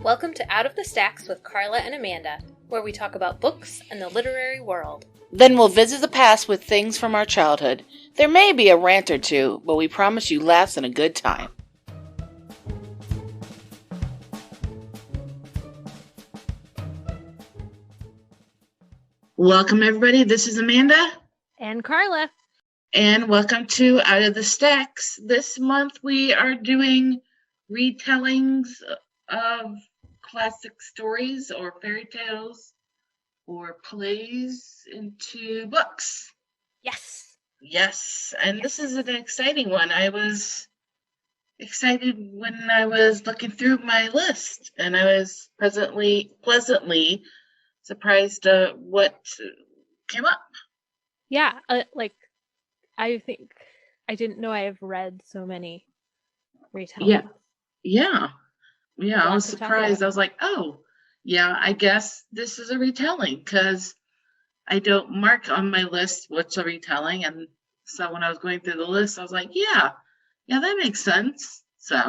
Welcome to Out of the Stacks with Carla and Amanda, where we talk about books and the literary world. Then we'll visit the past with things from our childhood. There may be a rant or two, but we promise you laughs and a good time. Welcome, everybody. This is Amanda. And Carla. And welcome to Out of the Stacks. This month we are doing retellings of classic stories or fairy tales or plays into books. Yes. And this is an exciting one. I was excited when I was looking through my list, and I was pleasantly surprised what came up. Yeah, I think I didn't know I've read so many retellings. Yeah. I was surprised. I was like, oh, yeah, I guess this is a retelling because I don't mark on my list what's a retelling. And so when I was going through the list, I was like, yeah, that makes sense. So,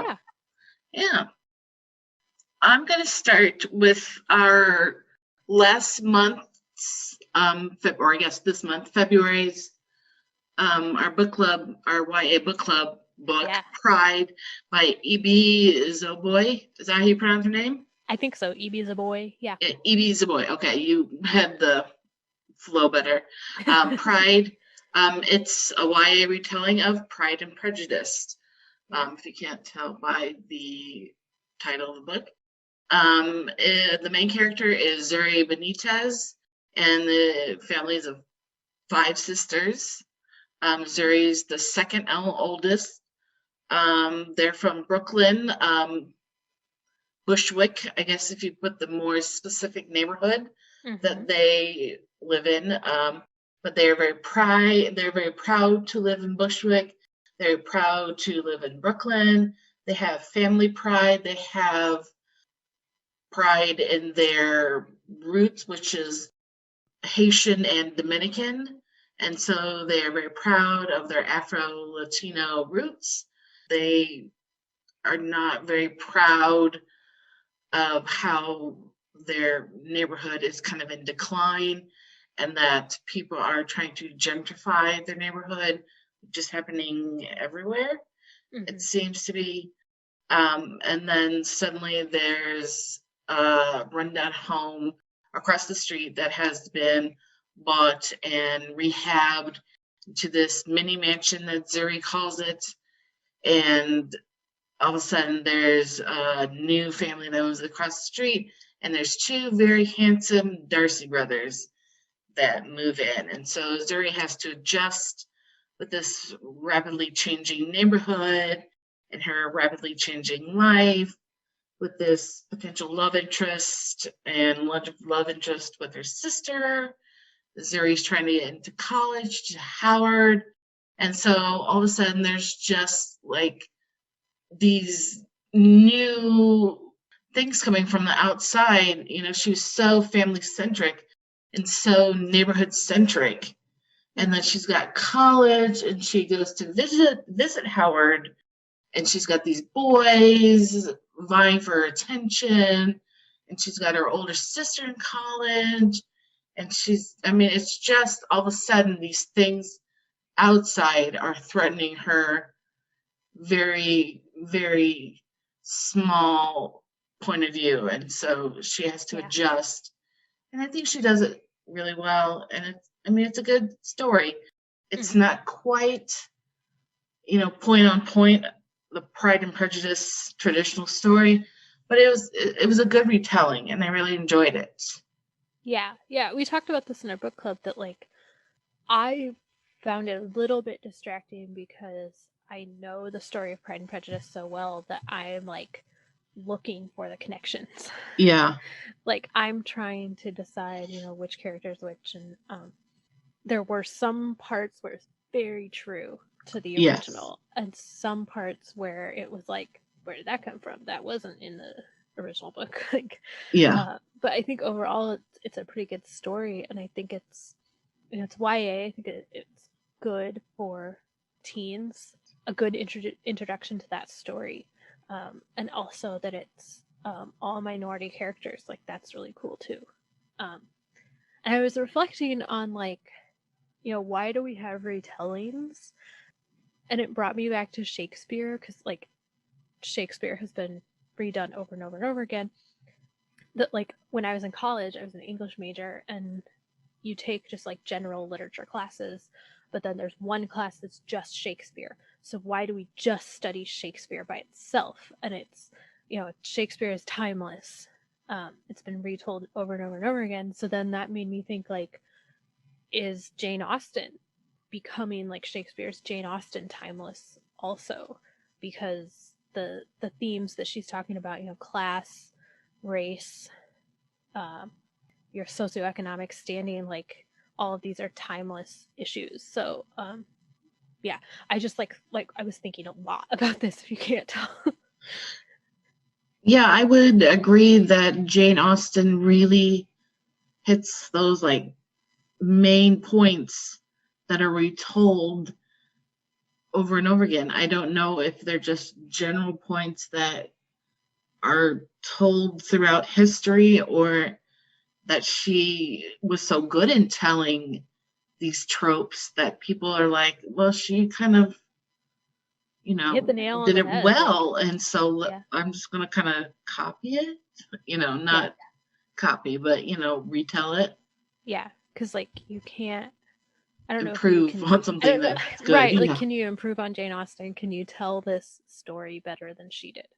yeah. I'm going to start with our last month's, this month, February's, our book club, our YA book club book, Pride by E.B. Zoboi. Is that how you pronounce her name? I think so. E.B. Zoboi. Yeah. E.B. Zoboi. Okay, you had the flow better. Pride. It's a YA retelling of Pride and Prejudice. If you can't tell by the title of the book. The main character is Zuri Benitez, and the families of 5 sisters. Zuri's the second oldest. They're from Brooklyn, Bushwick, I guess if you put the more specific neighborhood that they live in. But they're very proud to live in Bushwick. They're proud to live in Brooklyn. They have family pride. They have pride in their roots, which is Haitian and Dominican. And so they are very proud of their Afro-Latino roots. They are not very proud of how their neighborhood is kind of in decline and that people are trying to gentrify their neighborhood, just happening everywhere. It seems to be. And then suddenly there's a rundown home across the street that has been bought and rehabbed to this mini mansion that Zuri calls it. And all of a sudden there's a new family that was across the street, and there's 2 very handsome Darcy brothers that move in. And so Zuri has to adjust with this rapidly changing neighborhood and her rapidly changing life with this potential love interest with her sister. Zuri's trying to get into college, to Howard. And so all of a sudden there's just like these new things coming from the outside. You know, she was so family centric and so neighborhood centric. And then she's got college and she goes to visit Howard, and she's got these boys vying for her attention, and she's got her older sister in college. And it's just all of a sudden these things outside are threatening her very, very small point of view. And so she has to adjust. And I think she does it really well. And it's a good story. It's not quite, point on point, the Pride and Prejudice traditional story, but it was a good retelling, and I really enjoyed it. Yeah. We talked about this in our book club that I found it a little bit distracting because I know the story of Pride and Prejudice so well that I'm looking for the connections. Yeah. I'm trying to decide, which character is which, and there were some parts where it's very true to the original, and some parts where it was where did that come from? That wasn't in the original book. But I think overall it's a pretty good story, and I think it's YA. I think it's good for teens, a good introduction to that story, and also that it's all minority characters. Like, that's really cool too. And I was reflecting on, like, why do we have retellings? And it brought me back to Shakespeare, because, like, Shakespeare has been redone over and over and over again. That, like, when I was in college, I was an English major, and you take just, like, general literature classes, but then there's one class that's just Shakespeare. So why do we just study Shakespeare by itself? And it's, Shakespeare is timeless. It's been retold over and over and over again. So then that made me think, like, is Jane Austen becoming, like, Shakespeare's Jane Austen timeless also? Because the themes that she's talking about, class, race, your socioeconomic standing, like, all of these are timeless issues. So yeah, I just like I was thinking a lot about this, if you can't tell. Yeah, I would agree that Jane Austen really hits those, like, main points that are retold over and over again. I don't know if they're just general points that are told throughout history, or that she was so good in telling these tropes that people are like, well, she kind of, hit the nail on did the it head, well, like, and so yeah. I'm just going to kind of copy it, not copy, but, retell it. Yeah, because, like, you can't, I don't improve know if you can on something that's good. Right, like, can you improve on Jane Austen? Can you tell this story better than she did?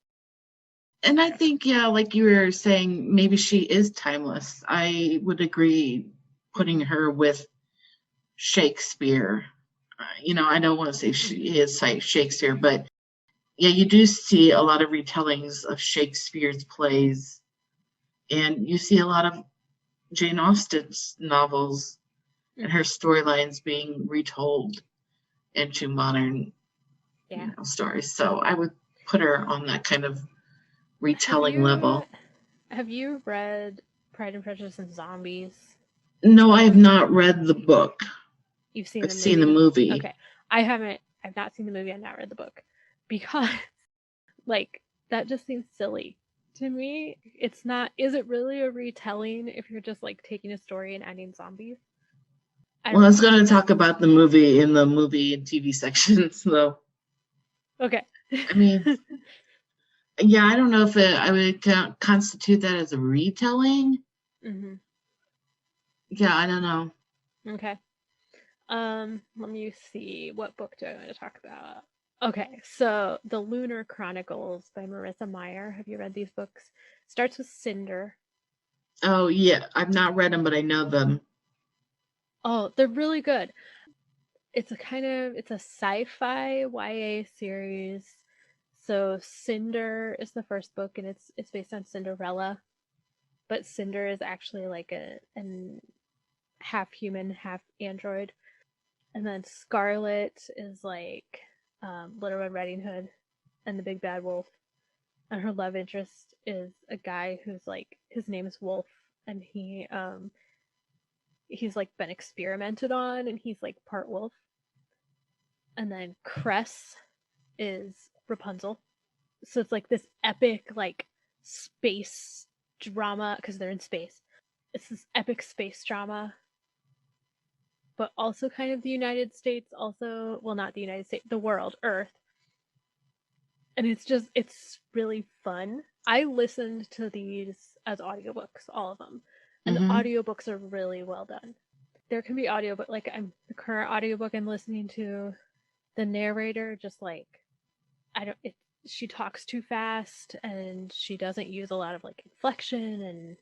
And I think, yeah, like you were saying, maybe she is timeless. I would agree putting her with Shakespeare. I don't want to say she is Shakespeare, but yeah, you do see a lot of retellings of Shakespeare's plays, and you see a lot of Jane Austen's novels and her storylines being retold into modern stories. So I would put her on that kind of retelling level. Have you read Pride and Prejudice and Zombies? No, I have not read the book. You've seen I've the movie? seen the movie. Okay. I've not seen the movie, I've not read the book. Because, like, that just seems silly to me. It's not, is it really a retelling if you're just, like, taking a story and adding zombies? Well, I was going to talk about the movie in the movie and TV section, so. Okay. I mean, yeah, I don't know if I would constitute that as a retelling. Mm-hmm. Yeah, I don't know. Okay. Let me see. What book do I want to talk about? Okay, so The Lunar Chronicles by Marissa Meyer. Have you read these books? Starts with Cinder. Oh, yeah. I've not read them, but I know them. Oh, they're really good. It's a sci-fi YA series. So Cinder is the first book, and it's based on Cinderella. But Cinder is actually like an half human, half android. And then Scarlet is like Little Red Riding Hood and the Big Bad Wolf. And her love interest is a guy who's like, his name is Wolf, and he's like been experimented on, and he's like part wolf. And then Cress is Rapunzel. So it's like this epic, like, space drama, because they're in space. It's this epic space drama, but also kind of the United States, also, well, not the United States, the world, Earth. And it's really fun. I listened to these as audiobooks, all of them. And the audiobooks are really well done. There can be audiobook, like, the current audiobook I'm listening to, the narrator just, like, she talks too fast, and she doesn't use a lot of, like, inflection and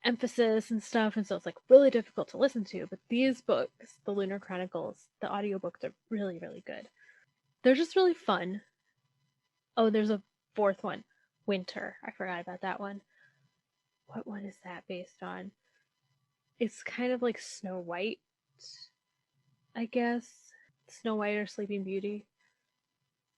emphasis and stuff, and so it's, like, really difficult to listen to. But these books, the Lunar Chronicles, the audiobooks are really, really good. They're just really fun. Oh, there's a fourth one, Winter. I forgot about that one. What one is that based on? It's kind of like Snow White, I guess. Snow White or Sleeping Beauty.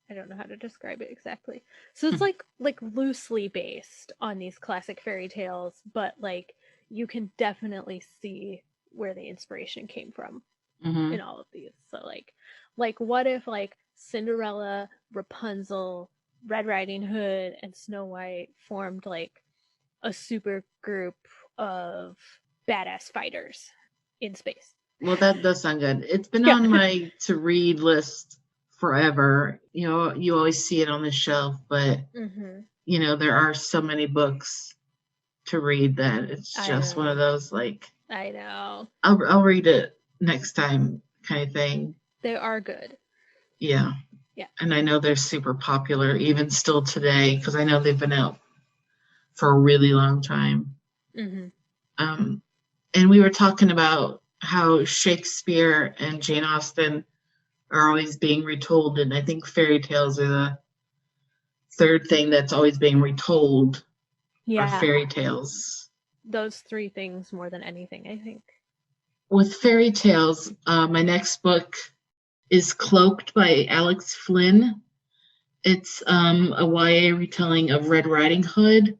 I don't know how to describe it exactly. So it's like loosely based on these classic fairy tales, but, like, you can definitely see where the inspiration came from in all of these. So like what if, like, Cinderella, Rapunzel, Red Riding Hood, and Snow White formed, like, a super group of badass fighters in space. Well, that does sound good. It's been on my to read list forever. You know, you always see it on the shelf, but you know, there are so many books to read that it's just one of those like I know. I'll read it next time kind of thing. They are good. Yeah. Yeah. And I know they're super popular even still today because I know they've been out for a really long time. And we were talking about how Shakespeare and Jane Austen are always being retold, and I think fairy tales are the third thing that's always being retold. Are fairy tales. Those three things more than anything, I think. With fairy tales, my next book is Cloaked by Alex Flynn. It's a YA retelling of Red Riding Hood,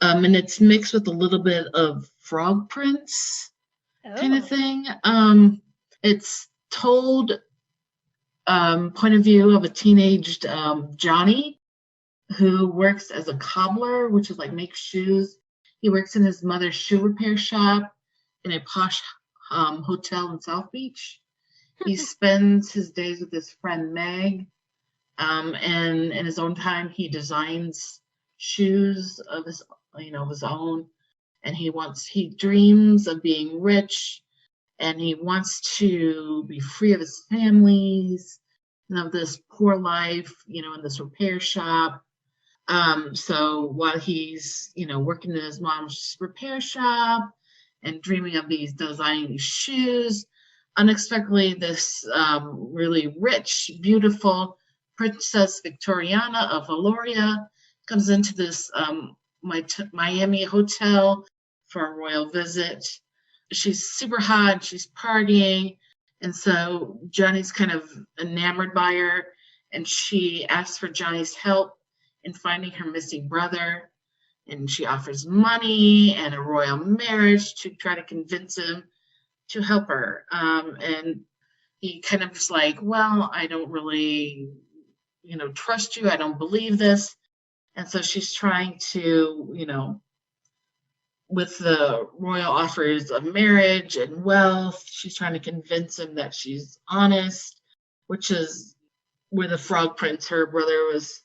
and it's mixed with a little bit of Frog Prince kind of thing. It's told point of view of a teenaged Johnny who works as a cobbler, which is like makes shoes. He works in his mother's shoe repair shop in a posh hotel in South Beach. He spends his days with his friend Meg, and in his own time, he designs shoes of his own, and he dreams of being rich, and he wants to be free of his families and of this poor life, in this repair shop. So while he's, working in his mom's repair shop and dreaming of designing these shoes, unexpectedly, this really rich, beautiful Princess Victoriana of Valoria comes into this Miami hotel for a royal visit. She's super hot, she's partying, and so Johnny's kind of enamored by her, and she asks for Johnny's help in finding her missing brother, and she offers money and a royal marriage to try to convince him to help her. And he kind of is like, well, I don't really, trust you. I don't believe this. And so she's trying to, with the royal offers of marriage and wealth, she's trying to convince him that she's honest, which is where the Frog Prince, her brother was,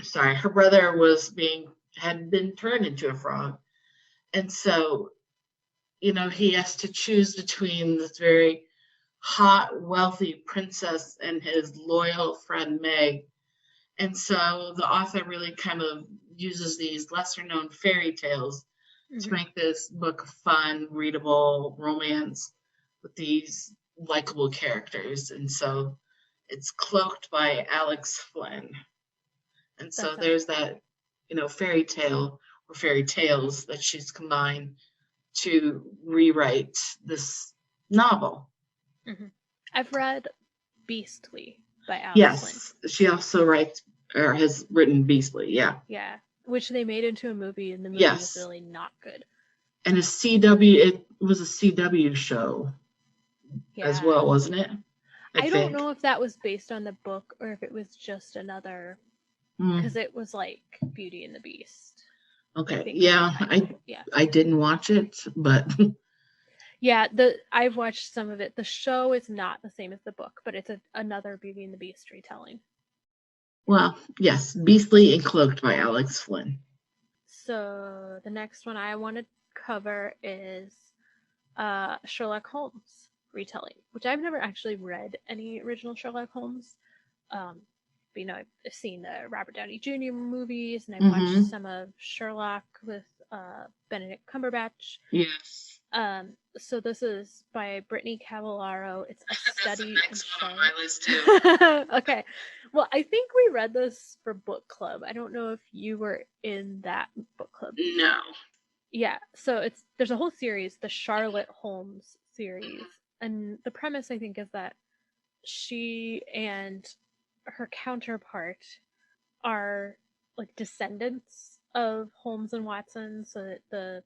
sorry, her brother had been turned into a frog. And so, he has to choose between this very hot, wealthy princess and his loyal friend Meg. And so the author really kind of uses these lesser known fairy tales to make this book fun, readable romance with these likable characters. And so it's Cloaked by Alex Flynn. And so there's that, fairy tale or fairy tales that she's combined to rewrite this novel. I've read Beastly by Alex Flynn. She also writes or has written Beastly, yeah. Yeah, which they made into a movie, and the movie was really not good. And it was a CW show as well, wasn't it? I don't know if that was based on the book or if it was just another, because it was like Beauty and the Beast. Okay, I didn't watch it, but yeah, I've watched some of it. The show is not the same as the book, but it's another Beauty and the Beast retelling. Well, yes, Beastly and Cloaked by Alex Flynn. So the next one I want to cover is Sherlock Holmes retelling, which I've never actually read any original Sherlock Holmes. But, I've seen the Robert Downey Jr. movies, and I've watched some of Sherlock with Benedict Cumberbatch. Yes. So this is by Brittany Cavallaro. It's a study in Sherlock. On my list too. Okay. Well, I think we read this for book club. I don't know if you were in that book club. No. Yeah. So there's a whole series, the Charlotte Holmes series. And the premise, I think, is that she and her counterpart are like descendants of Holmes and Watson. So that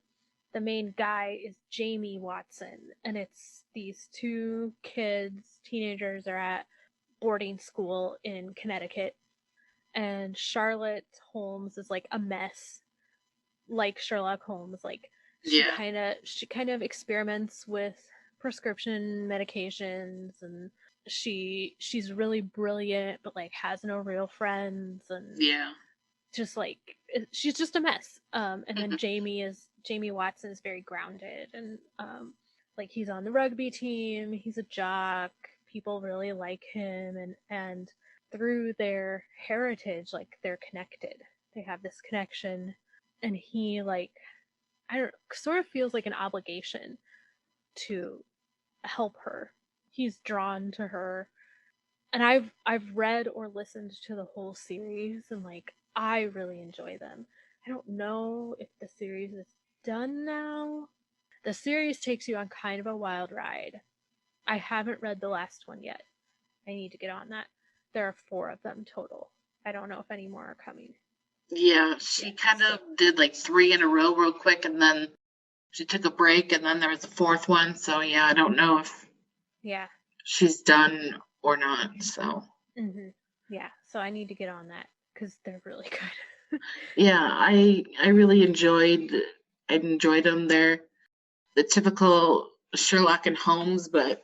the main guy is Jamie Watson, and it's these two teenagers are at boarding school in Connecticut, and Charlotte Holmes is like a mess, like Sherlock Holmes, like she kind of experiments with prescription medications, and she's really brilliant, but like has no real friends, and just like she's just a mess. And then Jamie Watson is very grounded, and like he's on the rugby team, he's a jock, people really like him, and through their heritage, like they're connected. They have this connection, and he like sort of feels like an obligation to help her. He's drawn to her. And I've read or listened to the whole series, and like I really enjoy them. I don't know if the series is done now. The series takes you on kind of a wild ride. I haven't read the last one yet. I need to get on that. There are 4 of them total. I don't know if any more are coming. Yeah, she kind of did like 3 in a row real quick, and then she took a break, and then there was a 4th one. So yeah, I don't know if she's done or not. So yeah, so I need to get on that because they're really good. Yeah, I really enjoyed them. They're the typical Sherlock and Holmes, but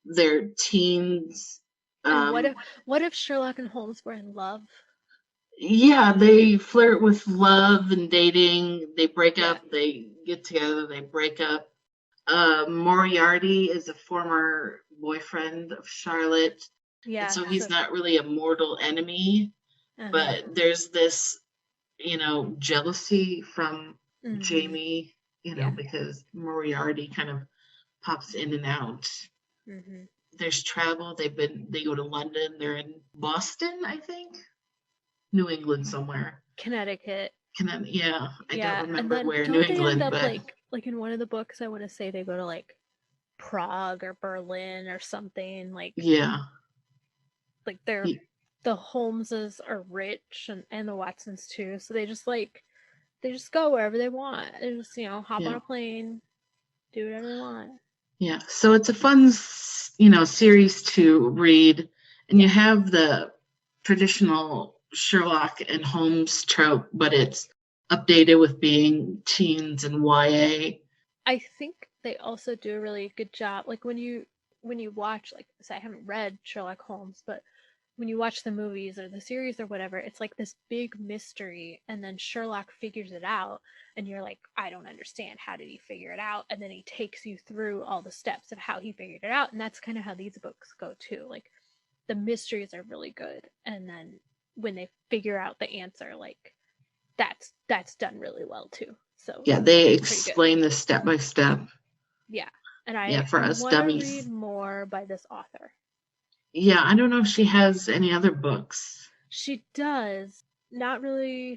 they're teens. What if Sherlock and Holmes were in love? Yeah, they flirt with love and dating. They break up, they get together, they break up. Moriarty is a former boyfriend of Charlotte. Yeah. And so he's not really a mortal enemy, but there's this, jealousy from Jamie, because Moriarty kind of pops in and out. There's travel. They go to London. They're in Boston, I think. New England somewhere. Connecticut. Yeah, I don't remember where New England, but like in one of the books, I want to say they go to like Prague or Berlin or something. Like like they're the Holmeses are rich, and the Watsons too, so they just go wherever they want. They just hop on a plane, do whatever they want. Yeah, so it's a fun series to read, and you have the traditional Sherlock and Holmes trope, but it's updated with being teens and YA. I think they also do a really good job. Like when you watch, like, say I haven't read Sherlock Holmes, but when you watch the movies or the series or whatever, it's like this big mystery, and then Sherlock figures it out, and you're like, I don't understand. How did he figure it out? And then he takes you through all the steps of how he figured it out, and that's kind of how these books go too. Like the mysteries are really good, and then when they figure out the answer, like that's done really well too. So yeah, they explain this step by step. Yeah, and I want to read more by this author. Yeah, I don't know if she has any other books. She does. Not really.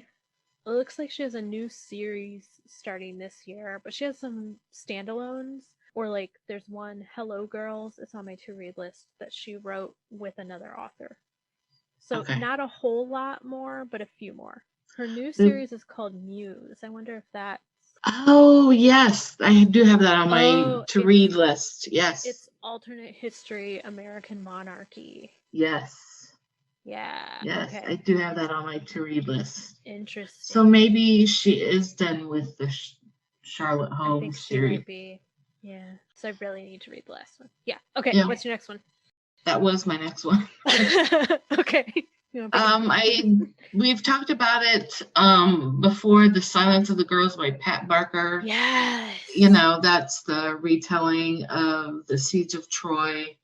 It looks like she has a new series starting this year, but she has some standalones. Or like there's one, Hello Girls, it's on my to-read list, that she wrote with another author. So not a whole lot more, but a few more. Her new series is called Muse. I wonder if that's... Oh, yes. I do have that on my to-read list. Yes. It's Alternate History, American Monarchy. Yes. Yeah. Yes, I do have that on my to-read list. Interesting. So maybe she is done with the Charlotte Holmes I think she series. might be. Yeah. So I really need to read the last one. Yeah. Okay. Yeah. What's your next one? That was my next one. Okay. We've talked about it before. The Silence of the Girls by Pat Barker. Yes. That's the retelling of the Siege of Troy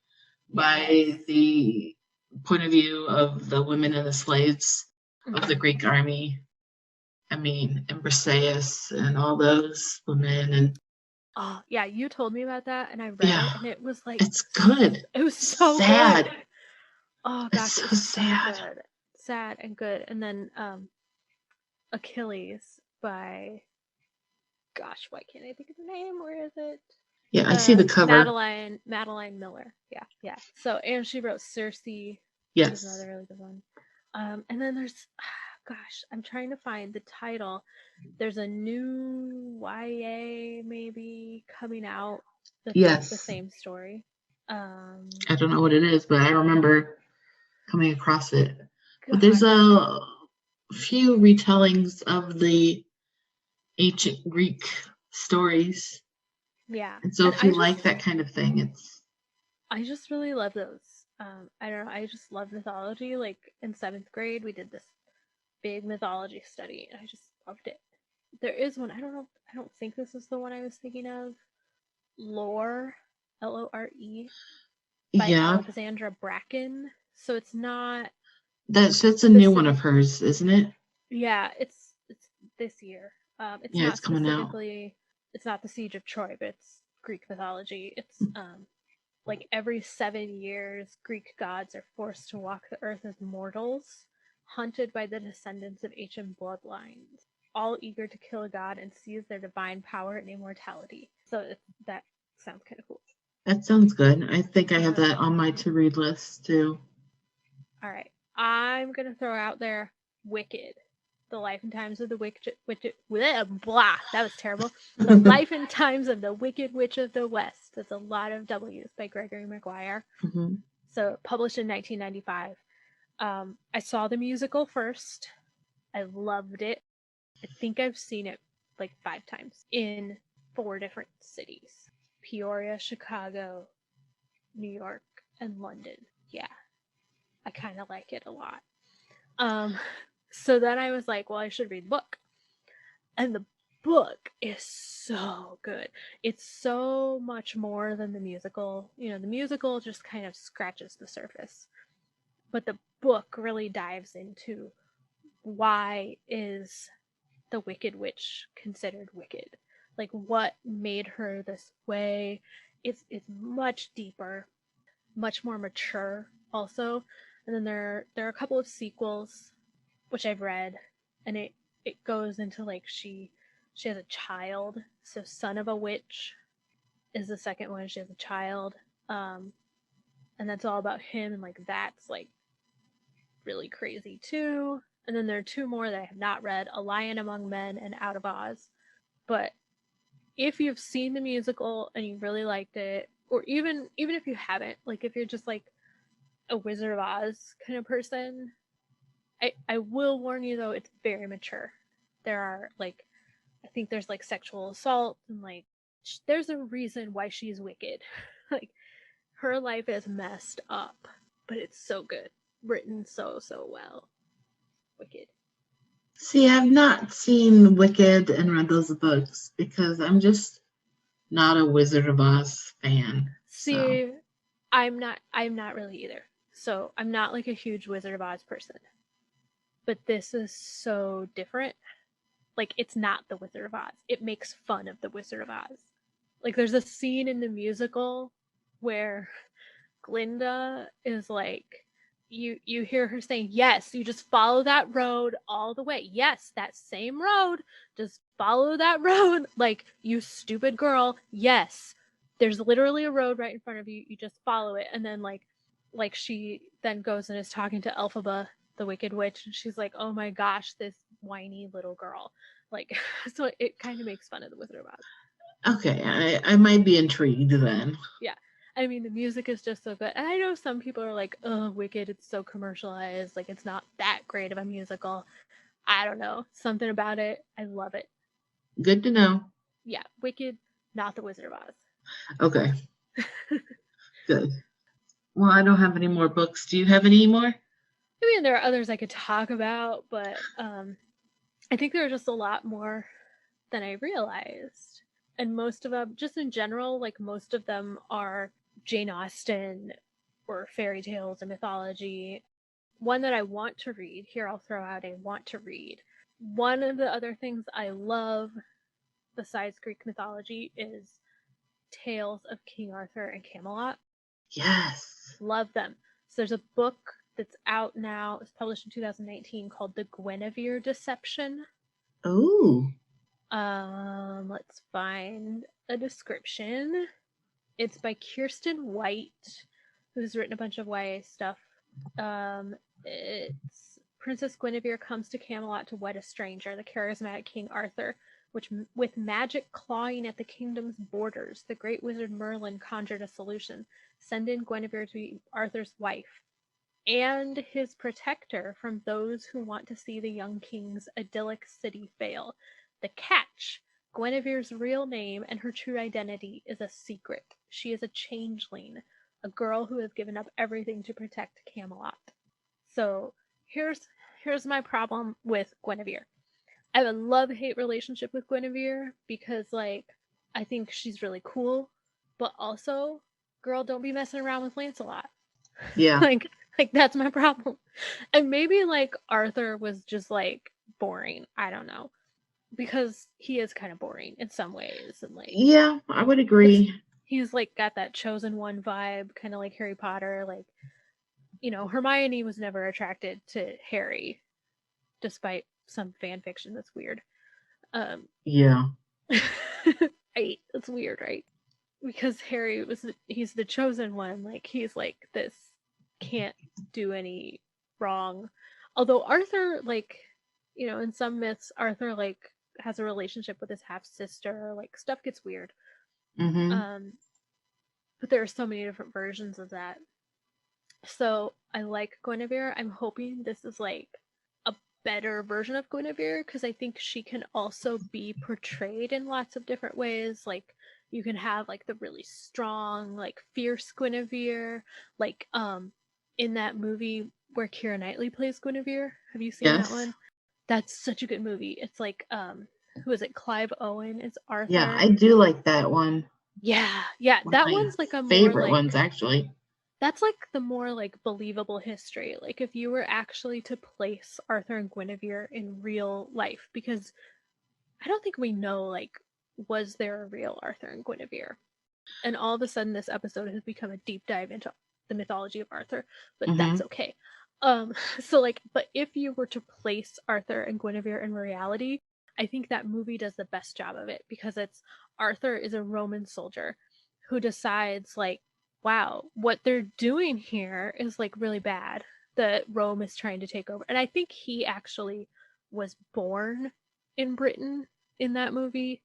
by the point of view of the women and the slaves of the Greek army. I mean, and Briseis and all those women. And oh yeah, you told me about that, and I read it, and it was like, it's good. It was so sad. Good. Oh gosh, it's so sad. So good. Sad and good. And then Achilles by, gosh, why can't I think of the name? Where is it? Yeah, I see the cover. Madeline Miller. Yeah. So, and she wrote Circe. Yes. Another really good one. And then there's, gosh, I'm trying to find the title. There's a new YA maybe coming out that's like the same story. I don't know what it is, but I remember coming across it. But there's a few retellings of the ancient Greek stories. Yeah. And so if you like that kind of thing, I just really love those. I don't know, I just love mythology. Like in 7th grade, we did this big mythology study, and I just loved it. There is one, I don't think this is the one I was thinking of. Lore, Lore, by Alexandra Bracken. So it's not. That's a new one of hers, isn't it? Yeah, it's this year. It's not specifically. It's not the Siege of Troy, but it's Greek mythology. It's like every 7 years, Greek gods are forced to walk the earth as mortals, hunted by the descendants of ancient bloodlines, all eager to kill a god and seize their divine power and immortality. So that sounds kind of cool. That sounds good. I think I have that on my to-read list too. All right. I'm going to throw out there Wicked. The Life and Times of the blah, that was terrible. The Life and Times of the Wicked Witch of the West. That's a lot of W's by Gregory Maguire. Mm-hmm. So published in 1995. I saw the musical first. I loved it. I think I've seen it like 5 times in 4 different cities. Peoria, Chicago, New York, and London. Yeah. I kind of like it a lot. So then I was like, well, I should read the book. And the book is so good. It's so much more than the musical. You know, the musical just kind of scratches the surface. But the book really dives into why is the Wicked Witch considered wicked? Like, what made her this way? It's much deeper, much more mature also. And then there are a couple of sequels which I've read, and it goes into like she has a child, so Son of a Witch is the second one. She has a child, and that's all about him, and like that's like really crazy too. And then there are 2 more that I have not read: A Lion Among Men and Out of Oz. But if you've seen the musical and you really liked it, or even if you haven't, like if you're just like a Wizard of Oz kind of person, I will warn you though, it's very mature. There are like, I think there's like sexual assault, and like there's a reason why she's wicked. Like her life is messed up, but it's so good, written so well. Wicked. See, I've not seen Wicked and read those books because I'm just not a Wizard of Oz fan. See, so. I'm not really either. So I'm not like a huge Wizard of Oz person. But this is so different. Like, it's not the Wizard of Oz. It makes fun of the Wizard of Oz. Like, there's a scene in the musical where Glinda is like, you hear her saying, yes, you just follow that road all the way. Yes, that same road. Just follow that road. Like, you stupid girl. Yes, there's literally a road right in front of you. You just follow it. And then like she then goes and is talking to Elphaba, the Wicked Witch, and she's like, oh my gosh, this whiny little girl. Like, so it kind of makes fun of the Wizard of Oz. Okay, I might be intrigued then. Yeah. I mean, the music is just so good. And I know some people are like, oh, Wicked, it's so commercialized. Like, it's not that great of a musical. I don't know. Something about it. I love it. Good to know. Yeah. Wicked, not the Wizard of Oz. Okay. Good. Well, I don't have any more books. Do you have any more? I mean, there are others I could talk about, but I think there are just a lot more than I realized. And most of them, just in general, like most of them are Jane Austen or fairy tales and mythology. One that I want to read, here I'll throw out a want to read. One of the other things I love besides Greek mythology is Tales of King Arthur and Camelot. Yes. Love them. So there's a book that's out now. It was published in 2019 called The Gwenevere Deception. Ooh. Let's find a description. It's by Kirsten White, who's written a bunch of YA stuff. It's Princess Gwenevere comes to Camelot to wed a stranger, the charismatic King Arthur, which with magic clawing at the kingdom's borders, the great wizard Merlin conjured a solution. Send in Gwenevere to be Arthur's wife and his protector from those who want to see the young king's idyllic city fail. The catch: Guinevere's real name and her true identity is a secret. She is a changeling, a girl who has given up everything to protect Camelot. So here's my problem with Gwenevere. I have a love-hate relationship with Gwenevere because, like, I think she's really cool, but also, girl, don't be messing around with Lancelot. Yeah. like that's my problem. And maybe, like, Arthur was just, like, boring. I don't know. Because he is kind of boring in some ways. And, like, yeah, I would agree. He's, like, got that chosen one vibe, kind of like Harry Potter. Like, you know, Hermione was never attracted to Harry, despite some fan fiction that's weird. Yeah. Right, that's weird, right? Because Harry he's the chosen one. Like, he's like this, can't do any wrong. Although Arthur, like, you know, in some myths, Arthur, like, has a relationship with his half sister. Like, stuff gets weird. But there are so many different versions of that. So I like Gwenevere. I'm hoping this is, like, a better version of Gwenevere, because I think she can also be portrayed in lots of different ways. Like, you can have, like, the really strong, like, fierce Gwenevere, like, in that movie where Keira Knightley plays Gwenevere. Have you seen that one? That's such a good movie. It's like, who is it? Clive Owen is Arthur. Yeah, I do like that one. Yeah, that one's like a favorite more, like, ones, actually. That's, like, the more, like, believable history. Like, if you were actually to place Arthur and Guinevere in real life, because I don't think we know, like, was there a real Arthur and Guinevere? And all of a sudden this episode has become a deep dive into the mythology of Arthur, but that's okay. So, like, but if you were to place Arthur and Guinevere in reality, I think that movie does the best job of it, because it's Arthur is a Roman soldier who decides, like, wow, what they're doing here is, like, really bad, that Rome is trying to take over. And I think he actually was born in Britain in that movie.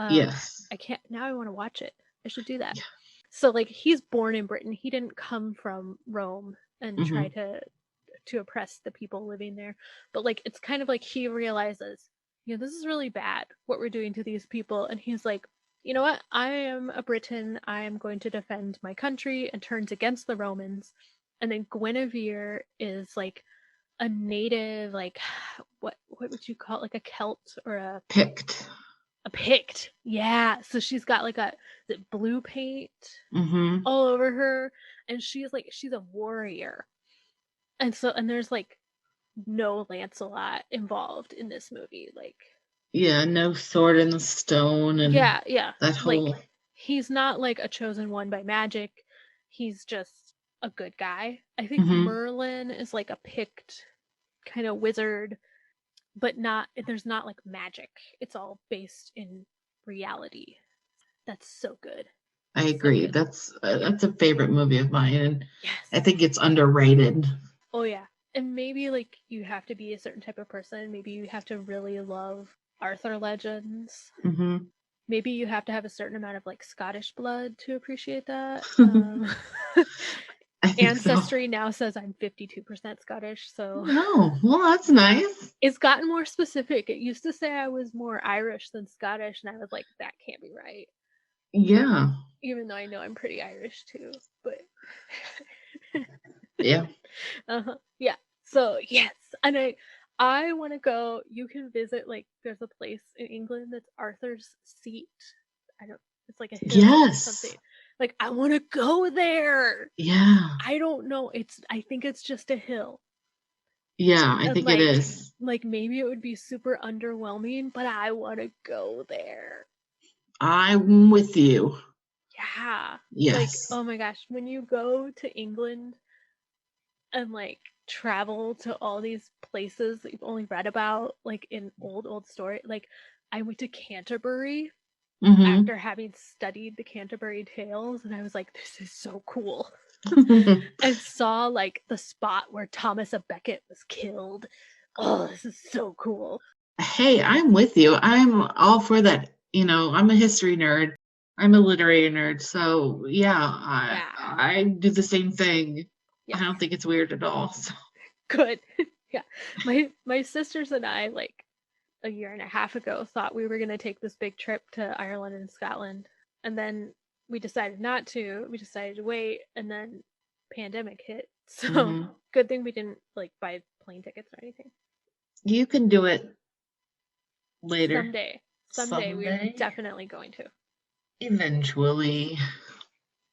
Yes. Now I want to watch it. I should do that. Yeah. So, like, he's born in Britain. He didn't come from Rome and try to oppress the people living there. But, like, it's kind of like he realizes, you know, this is really bad what we're doing to these people. And he's like, you know what? I am a Briton. I am going to defend my country, and turns against the Romans. And then Guinevere is, like, a native, like, what would you call it? Like a Celt or a Pict. A Pict. Yeah. So she's got, like, blue paint all over her. And she's a warrior. And there's, like, no Lancelot involved in this movie. Like, yeah, no sword in the stone. And yeah. That whole... Like, he's not, like, a chosen one by magic. He's just a good guy. I think Merlin is, like, a Pict kind of wizard, but there's not, like, magic. It's all based in reality. That's so good. I agree. So that's a favorite movie of mine, and yes. I think it's underrated. Oh yeah. And maybe, like, you have to be a certain type of person. Maybe you have to really love Arthur legends. Maybe you have to have a certain amount of, like, Scottish blood to appreciate that. Ancestry now says I'm 52% Scottish, so... Oh, well, that's nice. It's gotten more specific. It used to say I was more Irish than Scottish, and I was like, that can't be right. Yeah. Even though I know I'm pretty Irish, too, but... Yeah. Yeah. So, yes. And I want to go. You can visit, like, there's a place in England that's Arthur's Seat. It's like a hill or something. Like, I want to go there. Yeah. I don't know. I think it's just a hill. Yeah, I think, like, it is. Like, maybe it would be super underwhelming, but I want to go there. I'm with you. Yeah. Yes. Like, oh my gosh, when you go to England and, like, travel to all these places that you've only read about, like, in old story. Like, I went to Canterbury after having studied the Canterbury Tales, and I was like, this is so cool. And saw, like, the spot where Thomas à Becket was killed. Oh, this is so cool. Hey, I'm with you. I'm all for that. You know, I'm a history nerd. I'm a literary nerd. So yeah, I do the same thing. Yes. I don't think it's weird at all. So. Good. Yeah. My sisters and I, like, a year and a half ago thought we were going to take this big trip to Ireland and Scotland, and then we decided not to. We decided to wait, and then pandemic hit. So good thing we didn't like buy plane tickets or anything. You can do it later. Someday we're definitely going to. Eventually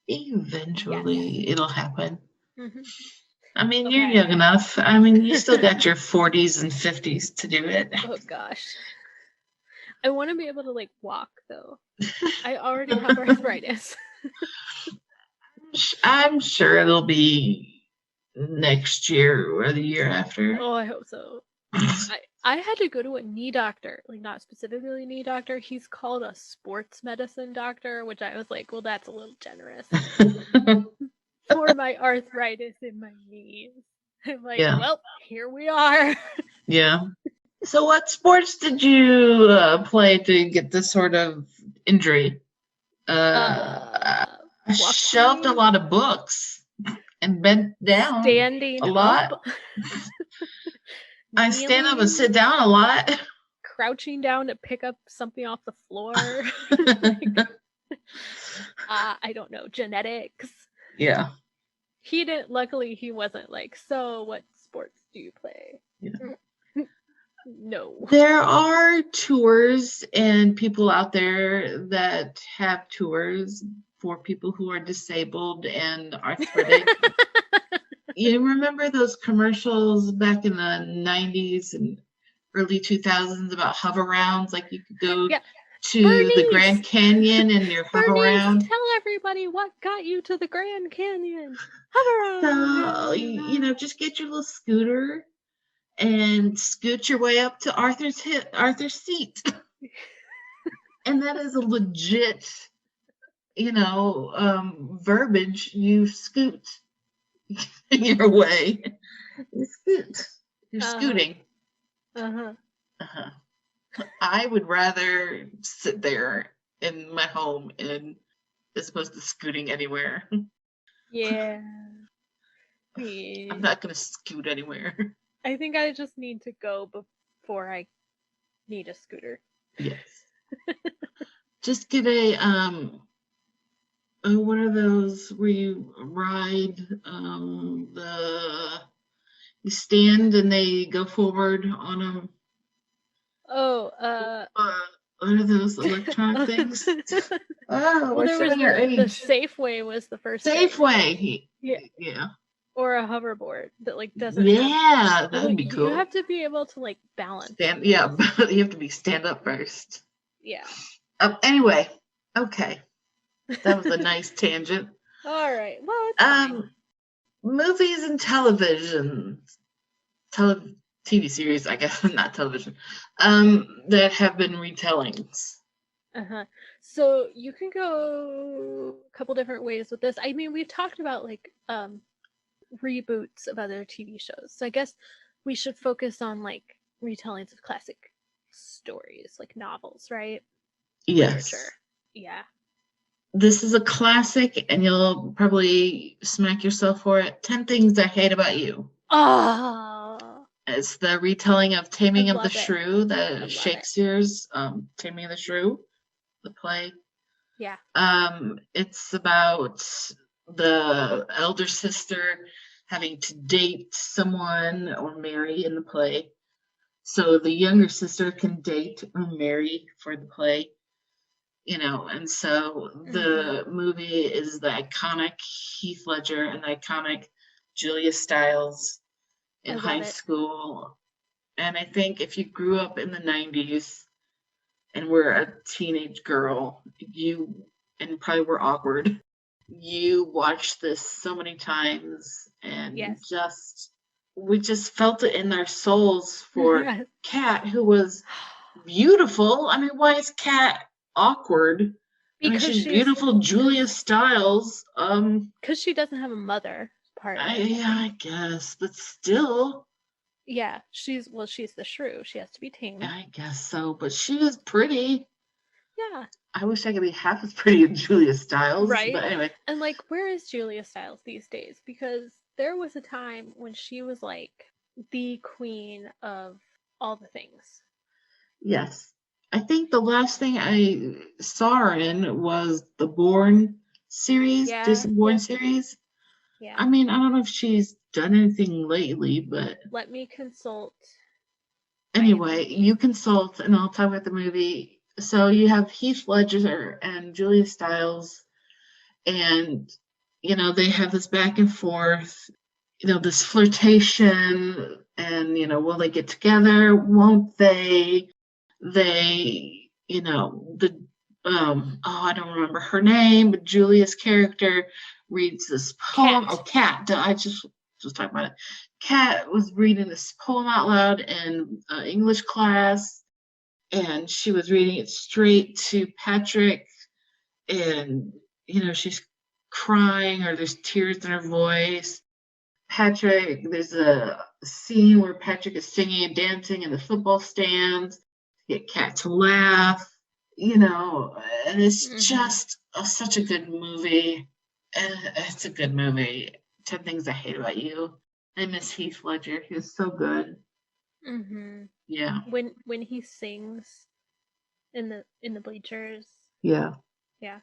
it'll happen. I mean, you're young enough. I mean, you still got your 40s and 50s to do it. Oh gosh. I want to be able to like walk though. I already have arthritis. I'm sure it'll be next year or the year after. Oh, I hope so. I had to go to a knee doctor, like not specifically a knee doctor. He's called a sports medicine doctor, which I was like, well, that's a little generous for my arthritis in my knees. I'm like, well, here we are. Yeah. So what sports did you play to get this sort of injury? I shelved a lot of books and bent down standing a lot. Up. I stand up and sit down a lot. Crouching down to pick up something off the floor. I don't know, genetics. Yeah. Luckily he wasn't like, so what sports do you play? Yeah. No. There are tours and people out there that have tours for people who are disabled and arthritic. You remember those commercials back in the 90s and early 2000s about hover rounds? Like you could go to the Grand Canyon and your hover round. Tell everybody what got you to the Grand Canyon. Hover round. So, just get your little scooter and scoot your way up to Arthur's seat. And that is a legit, verbiage. You scoot your way. You scoot. You're scooting. I would rather sit there in my home as opposed to scooting anywhere. Yeah. I'm not going to scoot anywhere. I think I just need to go before I need a scooter. Yes. Just get what are those where you ride you stand and they go forward on them? Oh, what are those electronic things? We're showing our age. The Safeway was the first Safeway. Yeah. Or a hoverboard that doesn't. Yeah, that'd be cool. You have to be able to balance. You have to be stand up first. Yeah. Anyway, okay. That was a nice tangent. All right. Well, it's fine. Movies and television, TV series, I guess, not television, that have been retellings. So you can go a couple different ways with this. I mean, we've talked about reboots of other TV shows. So I guess we should focus on retellings of classic stories, like novels, right? Yes. Literature. Yeah. This is a classic, and you'll probably smack yourself for it. 10 Things I Hate About You. Oh. It's the retelling of Taming of the Shrew, the Shakespeare's Taming of the Shrew, the play. Yeah. It's about the elder sister having to date someone or marry in the play. So the younger sister can date or marry for the play. And so the movie is the iconic Heath Ledger and the iconic Julia Stiles in high school. And I think if you grew up in the 90s and were a teenage girl, and probably were awkward, you watched this so many times and we just felt it in our souls for Kat, who was beautiful. I mean, why is Kat awkward? Because she's beautiful. Julia Stiles. Because she doesn't have a mother. I guess, but still. Yeah, she's the shrew. She has to be tamed. I guess so, but she was pretty. Yeah. I wish I could be half as pretty as Julia Stiles. Right. But anyway. And where is Julia Stiles these days? Because there was a time when she was the queen of all the things. Yes. I think the last thing I saw her in was the Bourne series, Disney Bourne series. Yeah. I mean, I don't know if she's done anything lately, but let me consult. Anyway, you consult and I'll talk about the movie. So you have Heath Ledger and Julia Stiles, and they have this back and forth, this flirtation, and will they get together? Won't they? They, the I don't remember her name, but Julia's character reads this poem. Cat. I just talking about it. Cat was reading this poem out loud in English class, and she was reading it straight to Patrick, and she's crying, or there's tears in her voice. Patrick, there's a scene where Patrick is singing and dancing in the football stands to get Cat to laugh, and it's just such a good movie. And it's a good movie. 10 Things I Hate About You. I miss Heath Ledger. He was so good. Yeah. When he sings in the bleachers. Yeah. Yeah.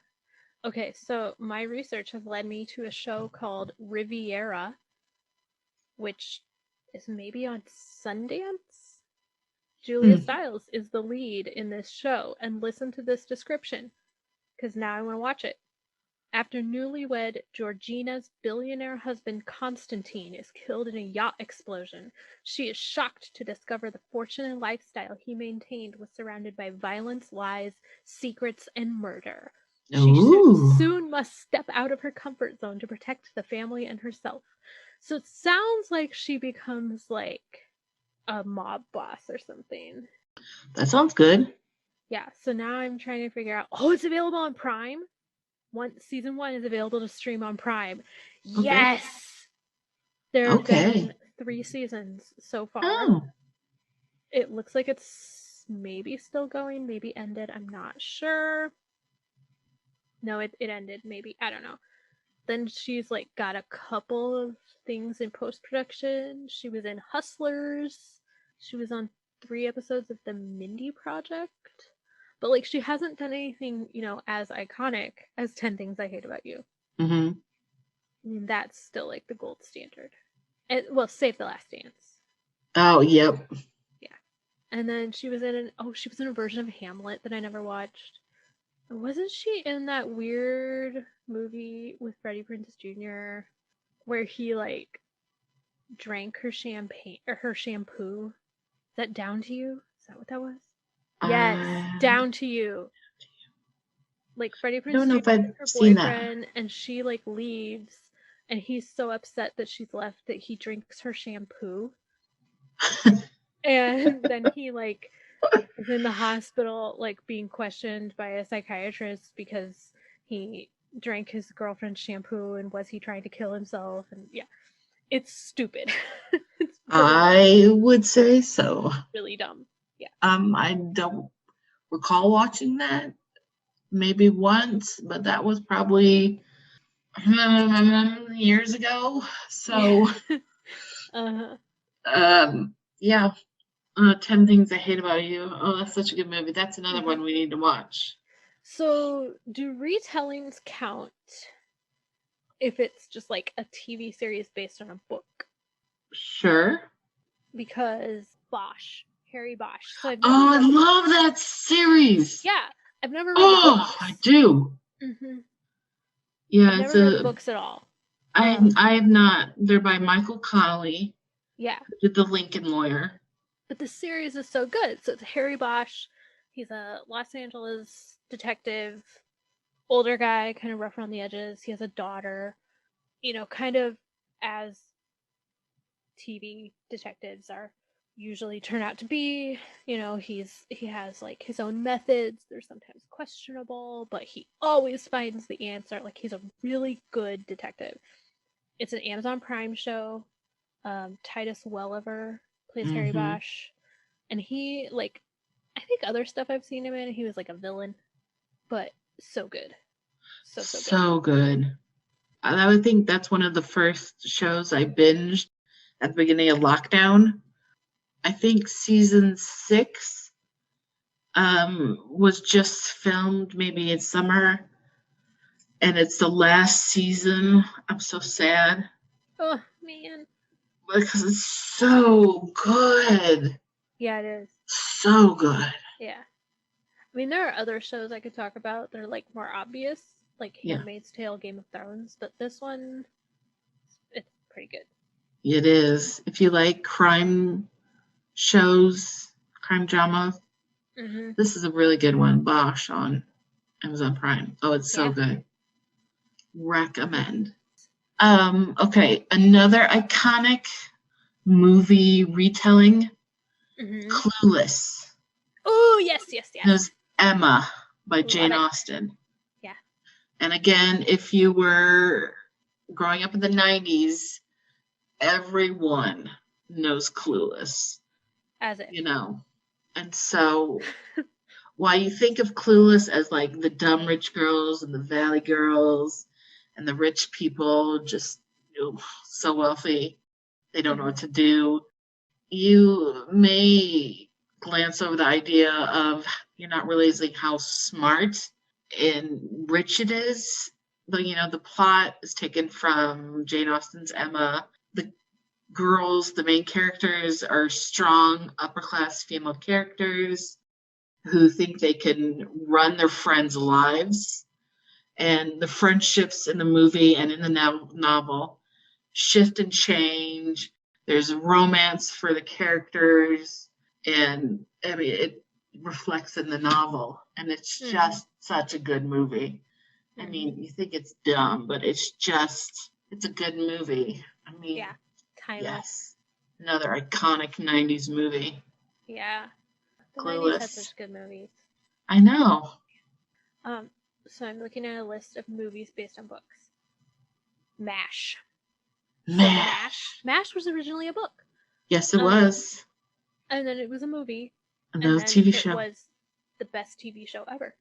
Okay, so my research has led me to a show called Riviera, which is maybe on Sundance. Julia Stiles is the lead in this show, and listen to this description, because now I want to watch it. After newlywed Georgina's billionaire husband Constantine is killed in a yacht explosion, she is shocked to discover the fortune and lifestyle he maintained was surrounded by violence, lies, secrets, and murder. She soon must step out of her comfort zone to protect the family and herself. So it sounds like she becomes like a mob boss or something. That sounds good. Yeah, so now I'm trying to figure out, it's available on Prime? Season 1 is available to stream on Prime. Okay. Yes! There have been 3 seasons so far. Oh. It looks like it's maybe still going, maybe ended. I'm not sure. No, it ended, maybe. I don't know. Then she's like got a couple of things in post-production. She was in Hustlers. She was on 3 episodes of The Mindy Project. But like she hasn't done anything, as iconic as 10 Things I Hate About You. Mm-hmm. I mean, that's still like the gold standard. And Save the Last Dance. Oh, yep. Yeah. And then she was in a version of Hamlet that I never watched. Wasn't she in that weird movie with Freddie Prinze Jr. where he like drank her champagne or her shampoo? Is that Down to You? Is that what that was? Yes, Down to You. Like Freddie Prinze Jr. is her boyfriend, and she like leaves, and he's so upset that she's left that he drinks her shampoo. And then he like is in the hospital like being questioned by a psychiatrist because he drank his girlfriend's shampoo, and was he trying to kill himself? And yeah, it's stupid. It's I would say so. Really dumb. Yeah. I don't recall watching that. Maybe once, but that was probably years ago. So, yeah. 10 Things I Hate About You. Oh, that's such a good movie. That's another one we need to watch. So, do retellings count if it's just like a TV series based on a book? Sure. Because Bosch, Harry Bosch. So I love that series. Yeah, I've never read the books. I do. Mm-hmm. Yeah, I've never read the books at all. I have not. They're by Michael Connelly. Yeah. Did The Lincoln Lawyer. But the series is so good. So it's Harry Bosch. He's a Los Angeles detective, older guy, kind of rough around the edges. He has a daughter. Kind of as TV detectives are usually turn out to be. He has like his own methods. They're sometimes questionable, but he always finds the answer. Like he's a really good detective. It's an Amazon Prime show. Titus Welliver plays Harry Bosch, and he I think other stuff I've seen him in, he was like a villain, but so good. So good. I would think that's one of the first shows I binged at the beginning of lockdown. I think season 6 was just filmed maybe in summer, and it's the last season. I'm so sad. Oh man. Because it's so good. Yeah, it is. So good. Yeah. I mean, there are other shows I could talk about. They're like more obvious, like Handmaid's Tale, Game of Thrones, but this one, it's pretty good. It is. If you like crime shows, crime drama, this is a really good one. Bosch on Amazon Prime. Oh, it's so good. Recommend. Okay, another iconic movie retelling, Clueless. Oh, yes. There's Emma by Jane Austen. Yeah. And again, if you were growing up in the 90s, everyone knows Clueless. As if. You know. And so while you think of Clueless as like the dumb rich girls and the valley girls and the rich people just so wealthy, they don't know what to do, you may glance over the idea of you're not realizing how smart and rich it is. But the plot is taken from Jane Austen's Emma. The girls, the main characters, are strong, upper-class female characters who think they can run their friends' lives. And the friendships in the movie and in the novel shift and change. There's romance for the characters, and I mean, it reflects in the novel. And it's just such a good movie. I mean, you think it's dumb, but it's a good movie. I mean, timeless. Yes. Another iconic 90s movie. Yeah. The Clueless. 90s had such good movies. I know. So I'm looking at a list of movies based on books. MASH. MASH was originally a book. Yes, it was. And then it was a movie. And then a TV show. It was the best TV show ever.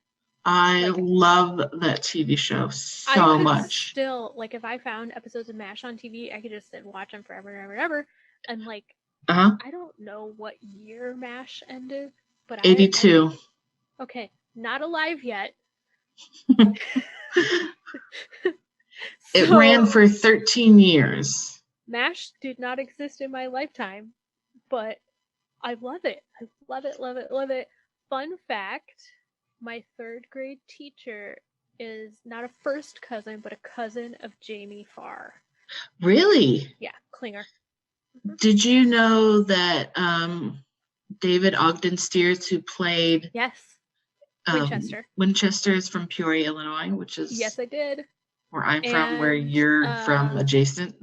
I love that TV show so much. Still, like, if I found episodes of MASH on TV, I could just sit and watch them forever and ever and ever. And, like, I don't know what year MASH ended, but 82. Okay, not alive yet. It ran for 13 years. MASH did not exist in my lifetime, but I love it. I love it, love it, love it. Fun fact, my 3rd grade teacher is not a first cousin, but a cousin of Jamie Farr. Really? Yeah, Klinger. Did you know that David Ogden Stiers, who played Winchester, is from Peoria, Illinois, which is I did. Where I'm from, where you're from, adjacent.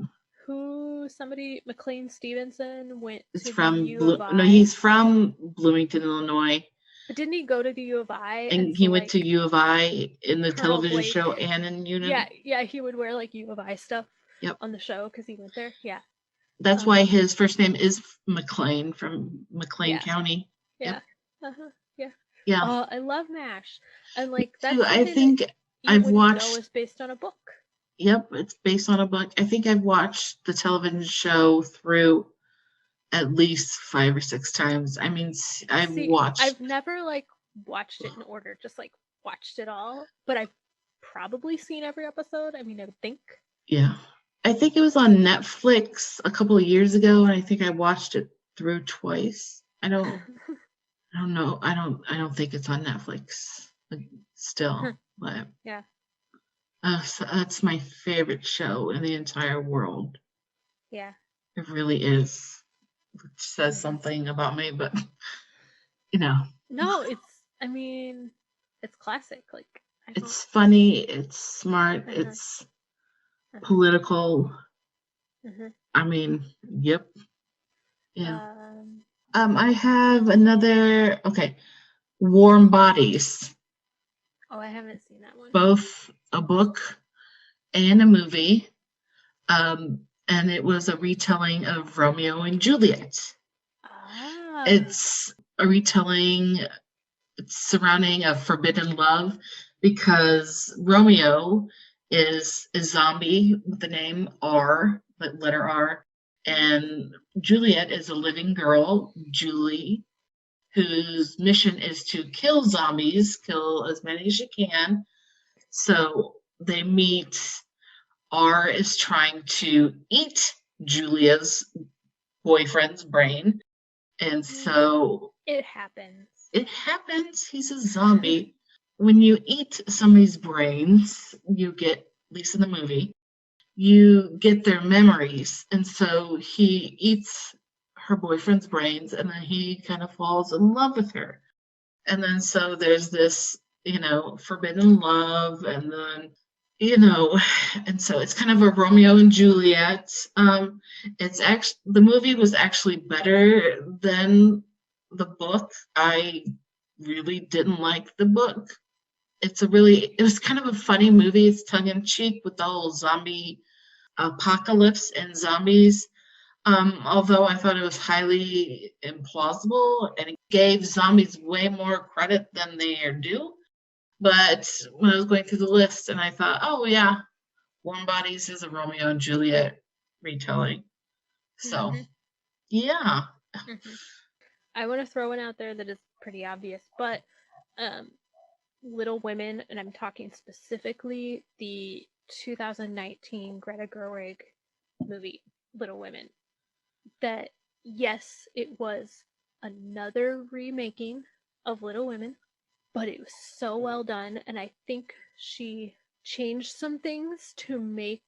McLean Stevenson went to from U of I. No, he's from Bloomington, Illinois. But didn't he go to the U of I? And he went to U of I in the television show and in Union. Yeah, he would wear like U of I stuff on the show because he went there. Yeah. That's why his first name is McLean, from McLean County. Yeah. Yep. Yeah. Oh, I love MASH. And like that's I think I've watched. It's based on a book. Yep, it's based on a book. I think I've watched the television show through at least 5 or 6 times. I mean, I've never like watched it in order, just like watched it all, but I've probably seen every episode. I mean, I would think. Yeah. I think it was on Netflix a couple of years ago, and I think I watched it through twice. I don't know. I don't think it's on Netflix still, but yeah. So that's my favorite show in the entire world. Yeah. It really is. Which says something about me, but No, it's classic. Like it's funny, it's smart, it's political. I mean, yep. Yeah. I have another Warm Bodies. Oh, I haven't seen that one. Both a book and a movie. And it was a retelling of Romeo and Juliet. Ah. It's a retelling surrounding a forbidden love because Romeo is a zombie with the name R, the letter R, and Juliet is a living girl, Julie, whose mission is to kill zombies, kill as many as you can. So they meet. R is trying to eat Julia's boyfriend's brain. And so it happens. He's a zombie. When you eat somebody's brains, you get, at least in the movie, you get their memories. And so he eats her boyfriend's brains, and then he kind of falls in love with her. And then so there's this, forbidden love, and then, and so it's kind of a Romeo and Juliet. It's actually, the movie was actually better than the book. I really didn't like the book. It was kind of a funny movie. It's tongue-in-cheek with the whole zombie apocalypse and zombies. Although I thought it was highly implausible, and it gave zombies way more credit than they are due. But when I was going through the list, and I thought, oh yeah, Warm Bodies is a Romeo and Juliet retelling. So, yeah. Mm-hmm. I want to throw one out there that is pretty obvious, but Little Women, and I'm talking specifically the 2019 Greta Gerwig movie, Little Women, that, yes, it was another remaking of Little Women, but it was so well done, and I think she changed some things to make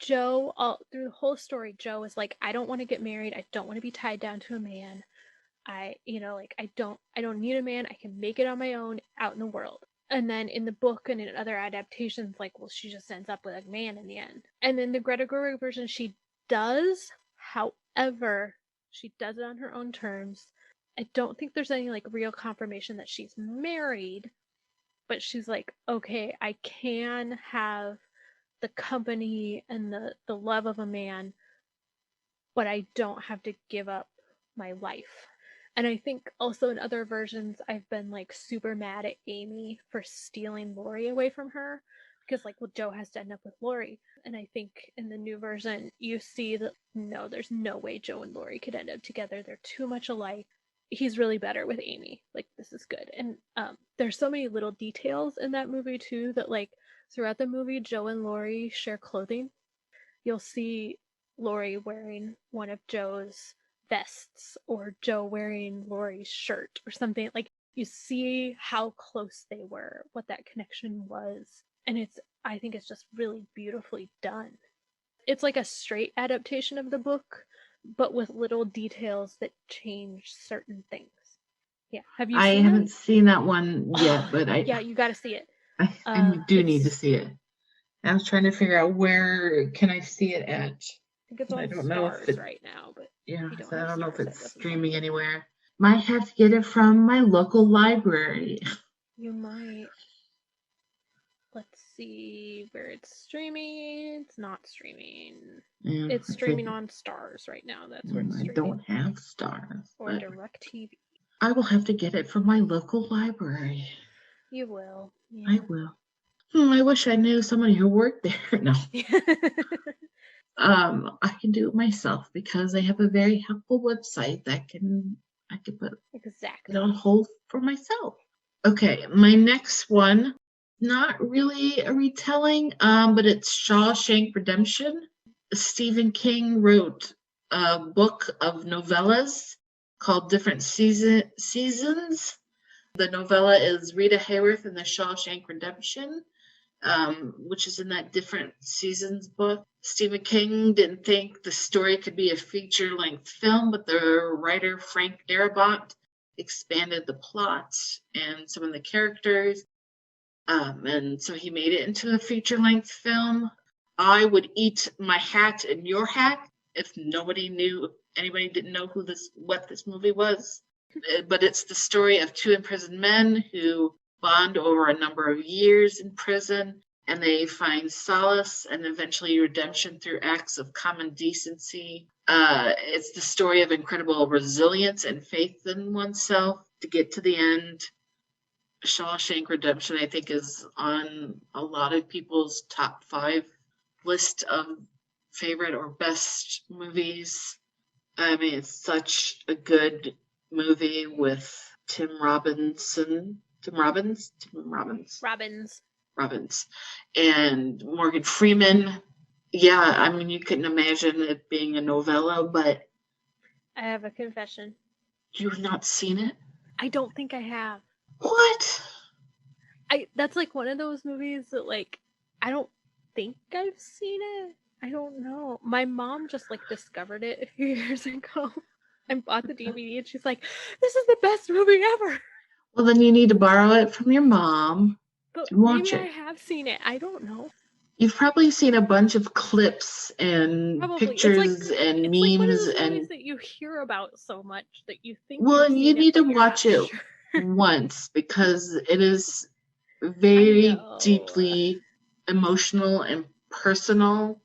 Jo, through the whole story, Jo is like, I don't want to get married, I don't want to be tied down to a man. I don't need a man. I can make it on my own out in the world. And then in the book and in other adaptations, like, well, she just ends up with a man in the end. And then the Greta Gerwig version, she does. However, she does it on her own terms. I don't think there's any like real confirmation that she's married, but she's like, okay, I can have the company and the love of a man, but I don't have to give up my life. And I think also in other versions, I've been like super mad at Amy for stealing Laurie away from her, because like, well, Jo has to end up with Laurie. And I think in the new version, you see that no, there's no way Jo and Laurie could end up together. They're too much alike. He's really better with Amy. Like, this is good. And there's so many little details in that movie too, that like throughout the movie, Jo and Laurie share clothing. You'll see Laurie wearing one of Jo's vests, or Jo wearing Laurie's shirt or something. Like, you see how close they were, what that connection was. And I think it's just really beautifully done. It's like a straight adaptation of the book, but with little details that change certain things. Yeah. Have you seen it? I haven't seen that one yet, but yeah, you got to see it. I do need to see it. I was trying to figure out where can I see it at. I think it's on Stars right now, but yeah, so I don't know if it's streaming anywhere. Might have to get it from my local library. You might. Let's see where it's streaming. It's not streaming. Yeah, it's streaming on Stars right now. That's where it's streaming. I don't have Stars. Or DirecTV. I will have to get it from my local library. You will. Yeah. I will. I wish I knew somebody who worked there. No. I can do it myself because I have a very helpful website that I can put it on hold for myself. Okay, my next one, not really a retelling, but it's Shawshank Redemption. Stephen King wrote a book of novellas called Different Seasons. The novella is Rita Hayworth in the Shawshank Redemption, which is in that Different Seasons book. Stephen King didn't think the story could be a feature-length film, but the writer Frank Darabont expanded the plot and some of the characters, and so he made it into a feature-length film. I would eat my hat and your hat if anybody didn't know what this movie was. But it's the story of two imprisoned men who bond over a number of years in prison, and they find solace and eventually redemption through acts of common decency. It's the story of incredible resilience and faith in oneself to get to the end. Shawshank Redemption, I think, is on a lot of people's top 5 list of favorite or best movies. I mean, it's such a good movie with Tim Robbins, and Morgan Freeman. Yeah, I mean, you couldn't imagine it being a novella, but I have a confession. You've not seen it? I don't think I have. What? That's like one of those movies that, like, I don't think I've seen it. I don't know. My mom just, like, discovered it a few years ago and bought the DVD, and she's like, "This is the best movie ever." Well, then you need to borrow it from your mom and watch maybe it. I have seen it. I don't know. You've probably seen a bunch of clips and pictures and memes. It's like one of those movies that you hear about so much that you think. Well, you need to watch it once, because it is very deeply emotional and personal,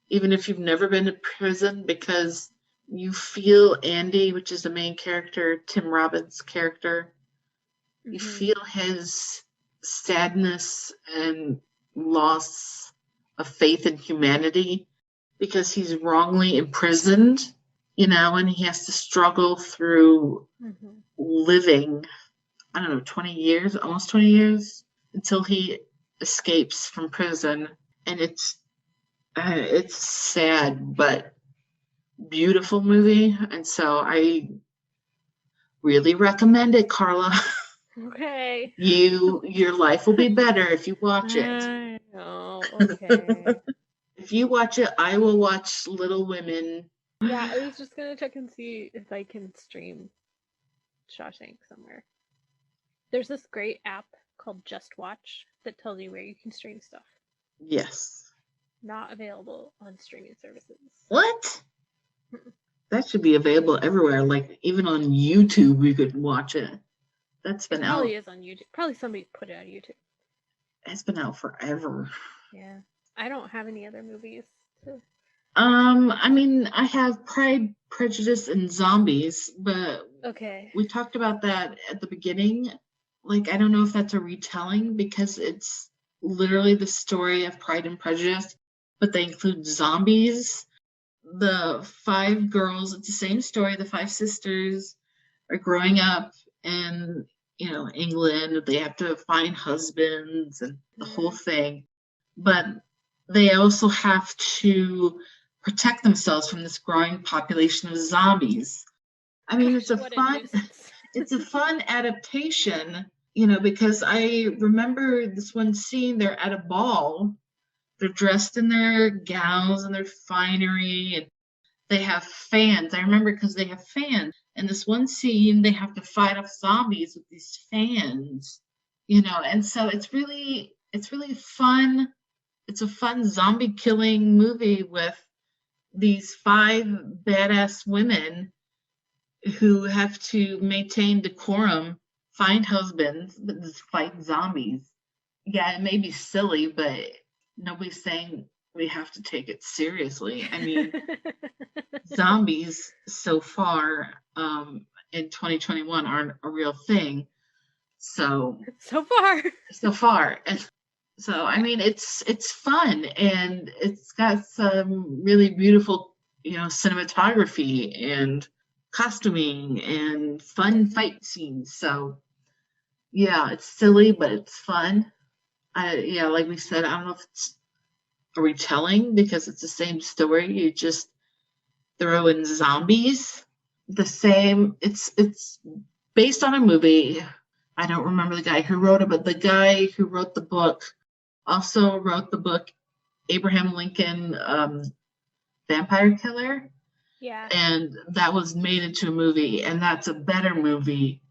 even if you've never been to prison, because you feel Andy, which is the main character, Tim Robbins' character. Mm-hmm. You feel his sadness and loss of faith in humanity because he's wrongly imprisoned, and he has to struggle through living, I don't know, 20 years, almost 20 years, until he escapes from prison. And it's sad, but beautiful movie. And so I really recommend it, Carla. Okay. Your life will be better if you watch it. Oh, okay. If you watch it, I will watch Little Women. Yeah, I was just gonna check and see if I can stream Shawshank somewhere. There's this great app called Just Watch that tells you where you can stream stuff. Yes. Not available on streaming services. What? That should be available everywhere. Like, even on YouTube, we could watch it. That's been out. Probably is on YouTube. Probably somebody put it on YouTube. It's been out forever. Yeah. I don't have any other movies to... I mean, I have Pride, Prejudice, and Zombies, but okay, we talked about that at the beginning. Like, I don't know if that's a retelling, because it's literally the story of Pride and Prejudice, but they include zombies. The 5 girls, it's the same story. The 5 sisters are growing up in, England. They have to find husbands and the whole thing. But they also have to protect themselves from this growing population of zombies. I mean, it's a fun adaptation, because I remember this one scene. They're at a ball. They're dressed in their gowns and their finery, and they have fans. I remember because they have fans. In this one scene, they have to fight off zombies with these fans, and so it's really fun. It's a fun zombie killing movie with these 5 badass women who have to maintain decorum, find husbands, but just fight zombies. Yeah, it may be silly, but nobody's saying we have to take it seriously. I mean, zombies so far in 2021 aren't a real thing. So far. And so, I mean, it's fun, and it's got some really beautiful, cinematography and costuming and fun fight scenes. So, yeah, it's silly, but it's fun. Like we said, I don't know if it's a retelling because it's the same story. You just throw in zombies. It's based on a movie. I don't remember the guy who wrote it, but the guy who wrote the book also wrote the book Abraham Lincoln, Vampire Killer. Yeah. And that was made into a movie, and that's a better movie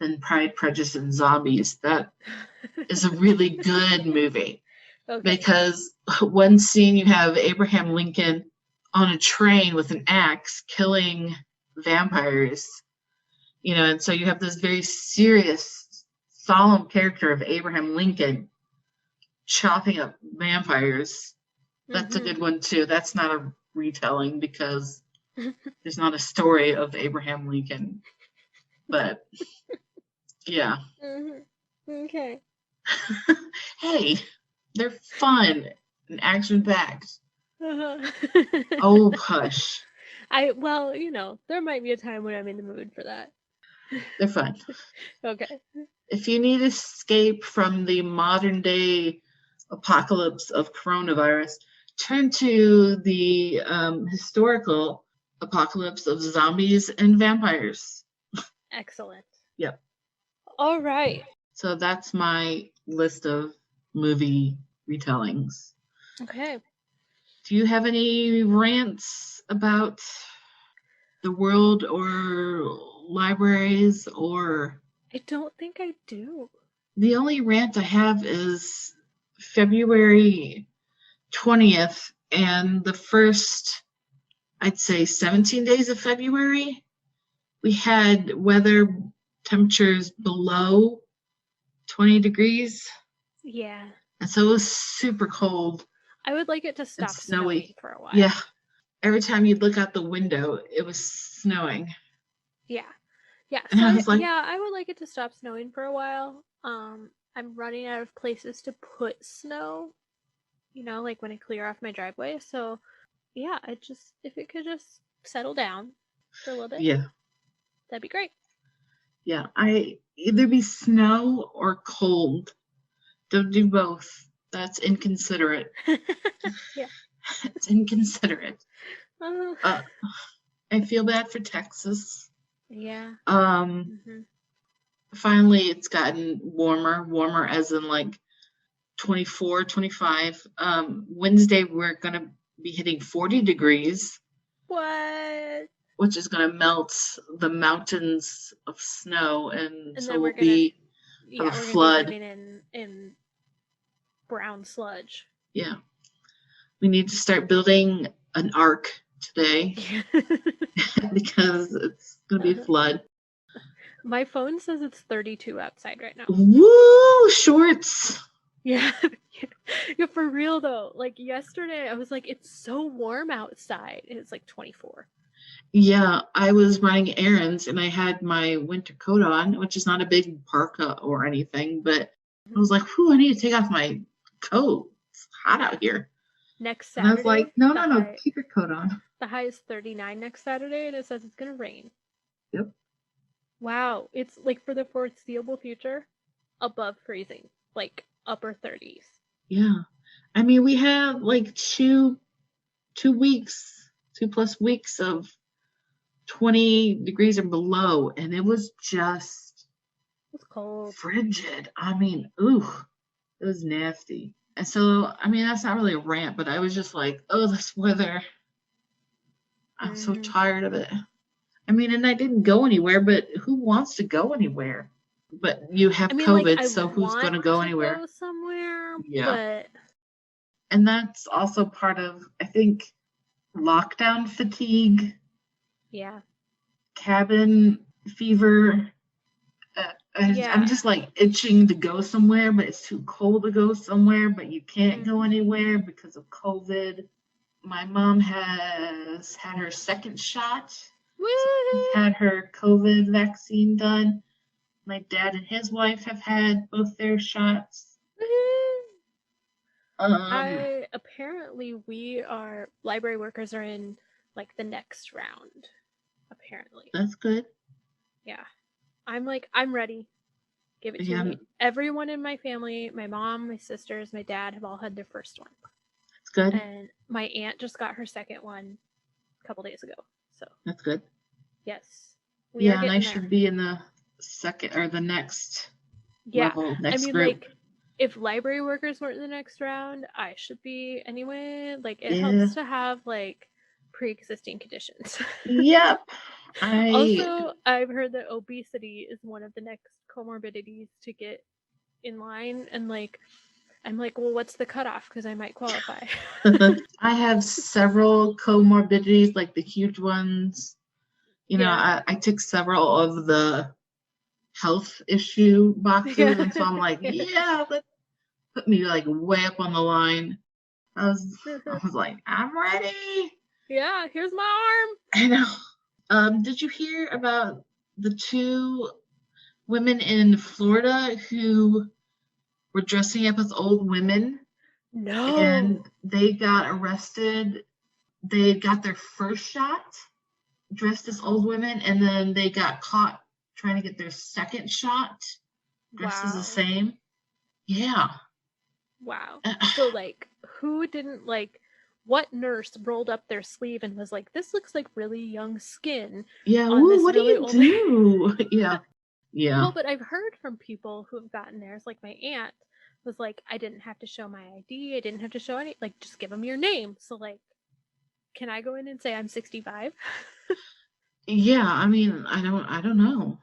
than Pride, Prejudice, and Zombies. That is a really good movie. Okay. Because one scene you have Abraham Lincoln on a train with an axe killing vampires, and so you have this very serious, solemn character of Abraham Lincoln chopping up vampires. That's a good one too. That's not a retelling because there's not a story of Abraham Lincoln, but yeah. Okay. Hey, they're fun and action-packed. Oh, hush. There might be a time when I'm in the mood for that. They're fine. Okay. If you need escape from the modern day apocalypse of coronavirus, turn to the historical apocalypse of zombies and vampires. Excellent. Yep. All right. So that's my list of movie retellings. Okay. Do you have any rants about the world or libraries or? I don't think I do. The only rant I have is February 20th and the first, I'd say 17 days of February, we had weather temperatures below 20 degrees. Yeah. And so it was super cold. I would like it to stop snowing for a while. Yeah. Every time you'd look out the window, it was snowing. Yeah. Yeah. And So I was like, I would like it to stop snowing for a while. I'm running out of places to put snow, like when I clear off my driveway. So yeah, if it could just settle down for a little bit. Yeah. That'd be great. Yeah. Either be snow or cold. Don't do both. That's inconsiderate. Yeah. It's inconsiderate. I feel bad for Texas. Yeah. Finally, it's gotten warmer as in like 24, 25. Wednesday, we're going to be hitting 40 degrees. What? Which is going to melt the mountains of snow. And so we'll have a flood. Be living in brown sludge. Yeah. We need to start building an ark today because it's going to be a flood. My phone says it's 32 outside right now. Woo! Shorts! Yeah. Yeah, for real though. Like yesterday, I was like, it's so warm outside. And it's like 24. Yeah, I was running errands and I had my winter coat on, which is not a big parka or anything, but I was like, whew, I need to take off my coat. It's hot out here. Next Saturday. And I was like, no, keep your coat on. The high is 39 next Saturday, and it says it's going to rain. Yep. Wow. It's like for the foreseeable future, above freezing, like upper 30s. Yeah. I mean, we have like 2+ weeks of 20 degrees or below, and it was cold. Frigid. I mean, it was nasty. And so, I mean, that's not really a rant, but I was just like, oh, this weather. I'm so tired of it. I mean, and I didn't go anywhere, but who wants to go anywhere? But you have COVID, so who's going to go anywhere? Go somewhere, yeah. And that's also part of, I think, lockdown fatigue. Yeah. Cabin fever. I'm just like itching to go somewhere, but it's too cold to go somewhere, but you can't go anywhere because of COVID. My mom has had her second shot. So had her COVID vaccine done. My dad and his wife have had both their shots. Apparently library workers are in like the next round. Apparently. That's good. Yeah. I'm ready. Give it to me. Everyone in my family, my mom, my sisters, my dad have all had their first one. That's good. And my aunt just got her second one a couple days ago. So that's good. Yes. And I should be in the second or the next level, next group. Like if library workers weren't in the next round, I should be anyway. Like it helps to have like pre-existing conditions. Yep. Also, I've heard that obesity is one of the next comorbidities to get in line, and like I'm like, well, what's the cutoff? Because I might qualify. I have several comorbidities, like the huge ones. I took several of the health issue boxes, and so I'm like, let's put me like way up on the line. I was like, I'm ready. Yeah, here's my arm. I know. Did you hear about the 2 women in Florida who were dressing up as old women? No. And they got arrested. They got their first shot dressed as old women, and then they got caught trying to get their second shot dressed as the Wow. same. Yeah. Wow. So, like, who didn't, like, what nurse rolled up their sleeve and was like, this looks like really young skin. Yeah, on this what really do you do? Yeah. Yeah. Well, but I've heard from people who have gotten theirs, like my aunt was like, I didn't have to show my ID, I didn't have to show any, like, just give them your name. So, like, can I go in and say I'm 65? Yeah, I mean, I don't know.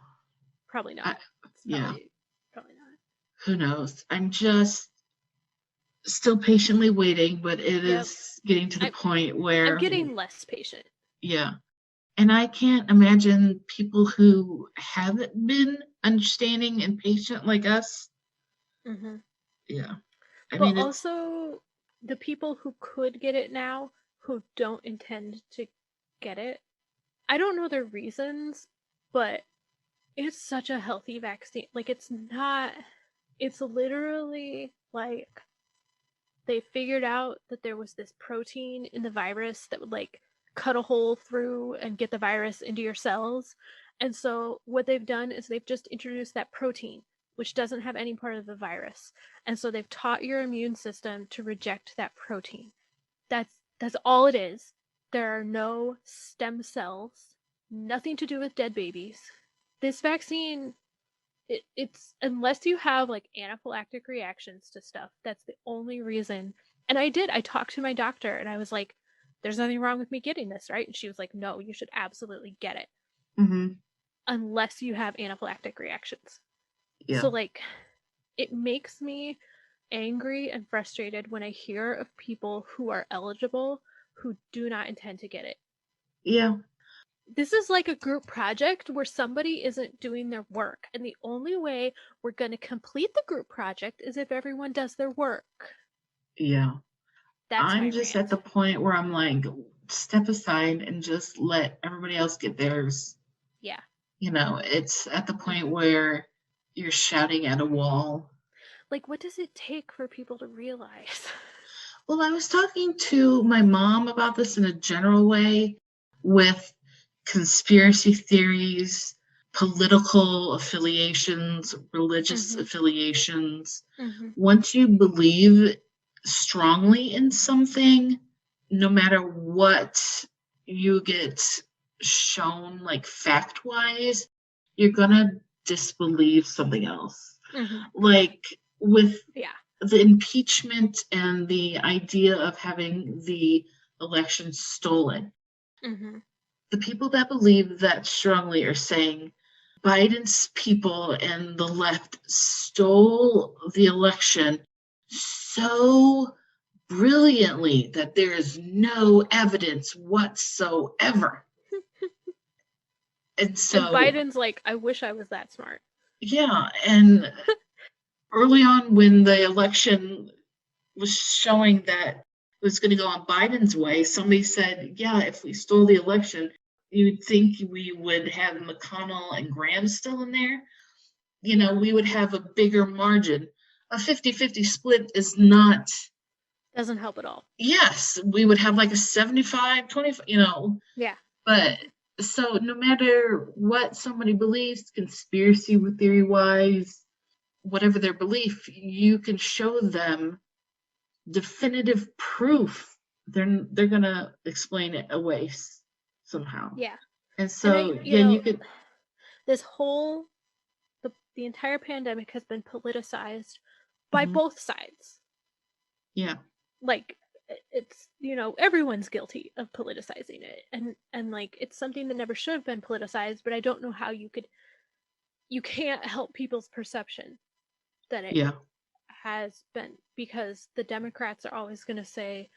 Probably not. Yeah. Probably not. Who knows? I'm just still patiently waiting, but it is getting to the point where I'm getting less patient. Yeah. And I can't imagine people who haven't been understanding and patient like us. Mm-hmm. Yeah. I But mean, also the people who could get it now who don't intend to get it. I don't know their reasons, but it's such a healthy vaccine. Like, it's not, it's literally like they figured out that there was this protein in the virus that would, like, cut a hole through and get the virus into your cells. And so what they've done is they've just introduced that protein, which doesn't have any part of the virus. And so they've taught your immune system to reject that protein. That's all it is. There are no stem cells, nothing to do with dead babies. This vaccine, it's unless you have, like, anaphylactic reactions to stuff, that's the only reason. And I talked to my doctor and I was like, there's nothing wrong with me getting this, right? And she was like, no, you should absolutely get it. Mm-hmm. Unless you have anaphylactic reactions. Yeah. So, like, it makes me angry and frustrated when I hear of people who are eligible who do not intend to get it. Yeah. This is like a group project where somebody isn't doing their work, and the only way we're going to complete the group project is if everyone does their work. Yeah. I'm just rant. at the point where I'm like, step aside and just let everybody else get theirs. Yeah. You know, it's at the point where you're shouting at a wall. Like, what does it take for people to realize? Well, I was talking to my mom about this in a general way with conspiracy theories, political affiliations, religious affiliations. Once you believe strongly in something, no matter what you get shown, like fact-wise, you're gonna disbelieve something else. Like with the impeachment and the idea of having the election stolen. The people that believe that strongly are saying Biden's people and the left stole the election so brilliantly that there is no evidence whatsoever. And so Biden's like, I wish I was that smart. Yeah, and early on when the election was showing that it was going to go on Biden's way, somebody said, yeah, if we stole the election, you'd think we would have McConnell and Graham still in there. You know, we would have a bigger margin. A 50-50 split is not... Doesn't help at all. Yes, we would have like a 75-25, you know. Yeah. But so no matter what somebody believes, conspiracy theory-wise, whatever their belief, you can show them definitive proof. They're gonna explain it away somehow. Yeah. And so you could. This whole the entire pandemic has been politicized by both sides. Yeah. Like, it's, you know, everyone's guilty of politicizing it, and like, it's something that never should have been politicized, but I don't know how you can't help people's perception that it has been, because the Democrats are always going to say,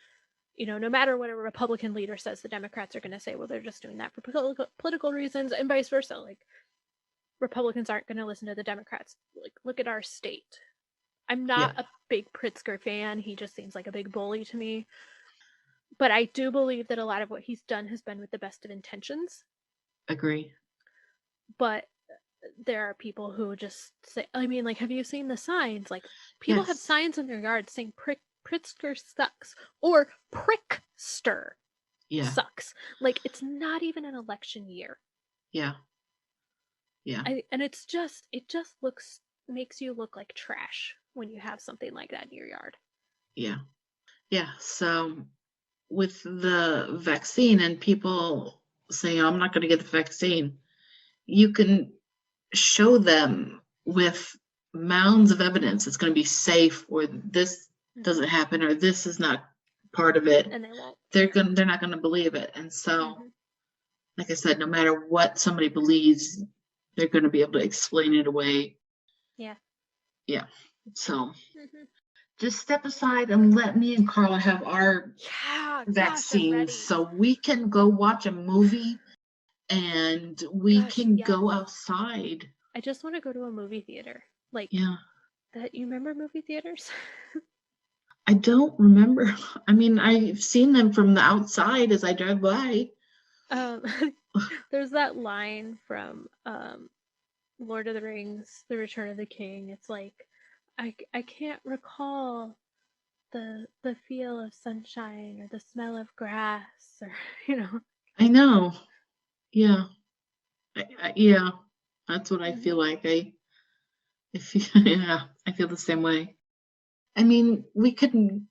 you know, no matter what a Republican leader says, the Democrats are going to say, well, they're just doing that for political reasons, and vice versa. Like, Republicans aren't going to listen to the Democrats. Like, look at our state. I'm not a big Pritzker fan. He just seems like a big bully to me. But I do believe that a lot of what he's done has been with the best of intentions. Agree. But there are people who just say, I mean, like, have you seen the signs? Like, people have signs in their yards saying Pritzker sucks, or Prickster sucks. Like, it's not even an election year. Yeah. Yeah. And it just makes you look like trash when you have something like that in your yard. Yeah. Yeah. So with the vaccine and people saying, I'm not going to get the vaccine, you can show them with mounds of evidence it's going to be safe, or this doesn't happen, or this is not part of it, and they won't. They're not going to believe it. And so like I said, no matter what somebody believes, they're going to be able to explain it away. Yeah So just step aside and let me and Carla have our vaccines, so we can go watch a movie and we can go outside. I just want to go to a movie theater. Like, that. You remember movie theaters? I don't remember. I mean, I've seen them from the outside as I drive by. There's that line from Lord of the Rings, The Return of the King. It's like, I can't recall the feel of sunshine or the smell of grass, or I know. Yeah. Yeah. That's what I feel like. I feel the same way. I mean, we couldn't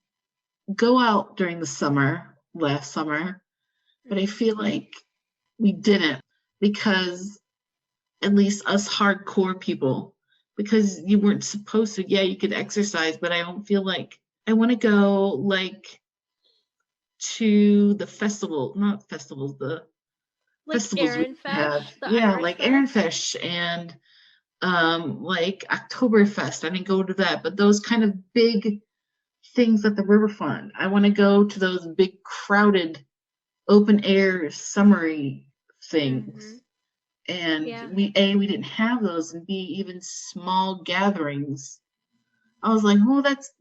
go out during the summer last summer, but I feel like we didn't, because at least us hardcore people, because you weren't supposed to. Yeah, you could exercise, but I don't feel like I want to go like to the festival, not festivals, the like festivals we have. Like Aaronfish and like Oktoberfest. I didn't go to that, but those kind of big things at the riverfront. I want to go to those big crowded open air summery things. And we didn't have those, and B, even small gatherings. I was like, well, that's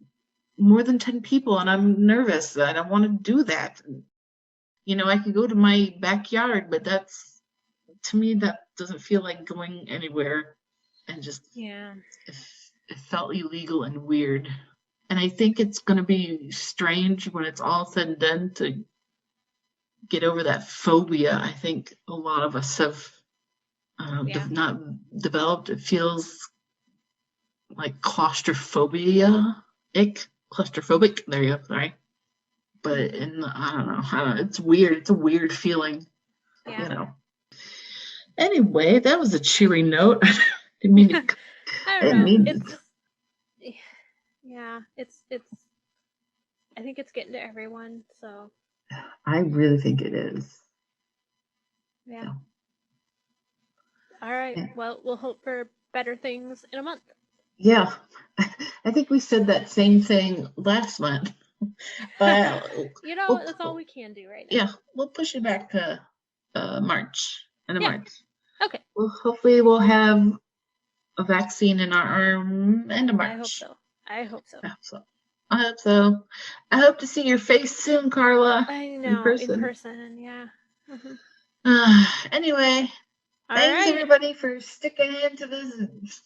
more than 10 people, and I'm nervous. I don't want to do that. I could go to my backyard, but that's, to me, that doesn't feel like going anywhere. And just, it felt illegal and weird. And I think it's going to be strange when it's all said and done to get over that phobia. I think a lot of us have not developed. It feels like claustrophobic. There you go. Sorry. But I don't know. It's weird. It's a weird feeling. Anyway, that was a cheery note. Didn't mean to, I don't know. It's I think it's getting to everyone, so I really think it is. Yeah. All right. Yeah. Well, we'll hope for better things in a month. Yeah. I think we said that same thing last month. But that's all we can do right now. Yeah, we'll push it back to March. March. Okay. Well, hopefully we'll have a vaccine in our arm end of March. I hope so. I hope so. I hope to see your face soon, Carla. I know, in person, yeah. Anyway, thanks everybody for sticking into this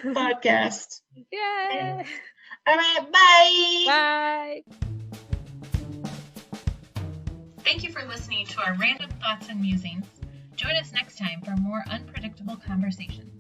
podcast. Yeah. All right, bye. Bye. Thank you for listening to our random thoughts and musings. Join us next time for more unpredictable conversations.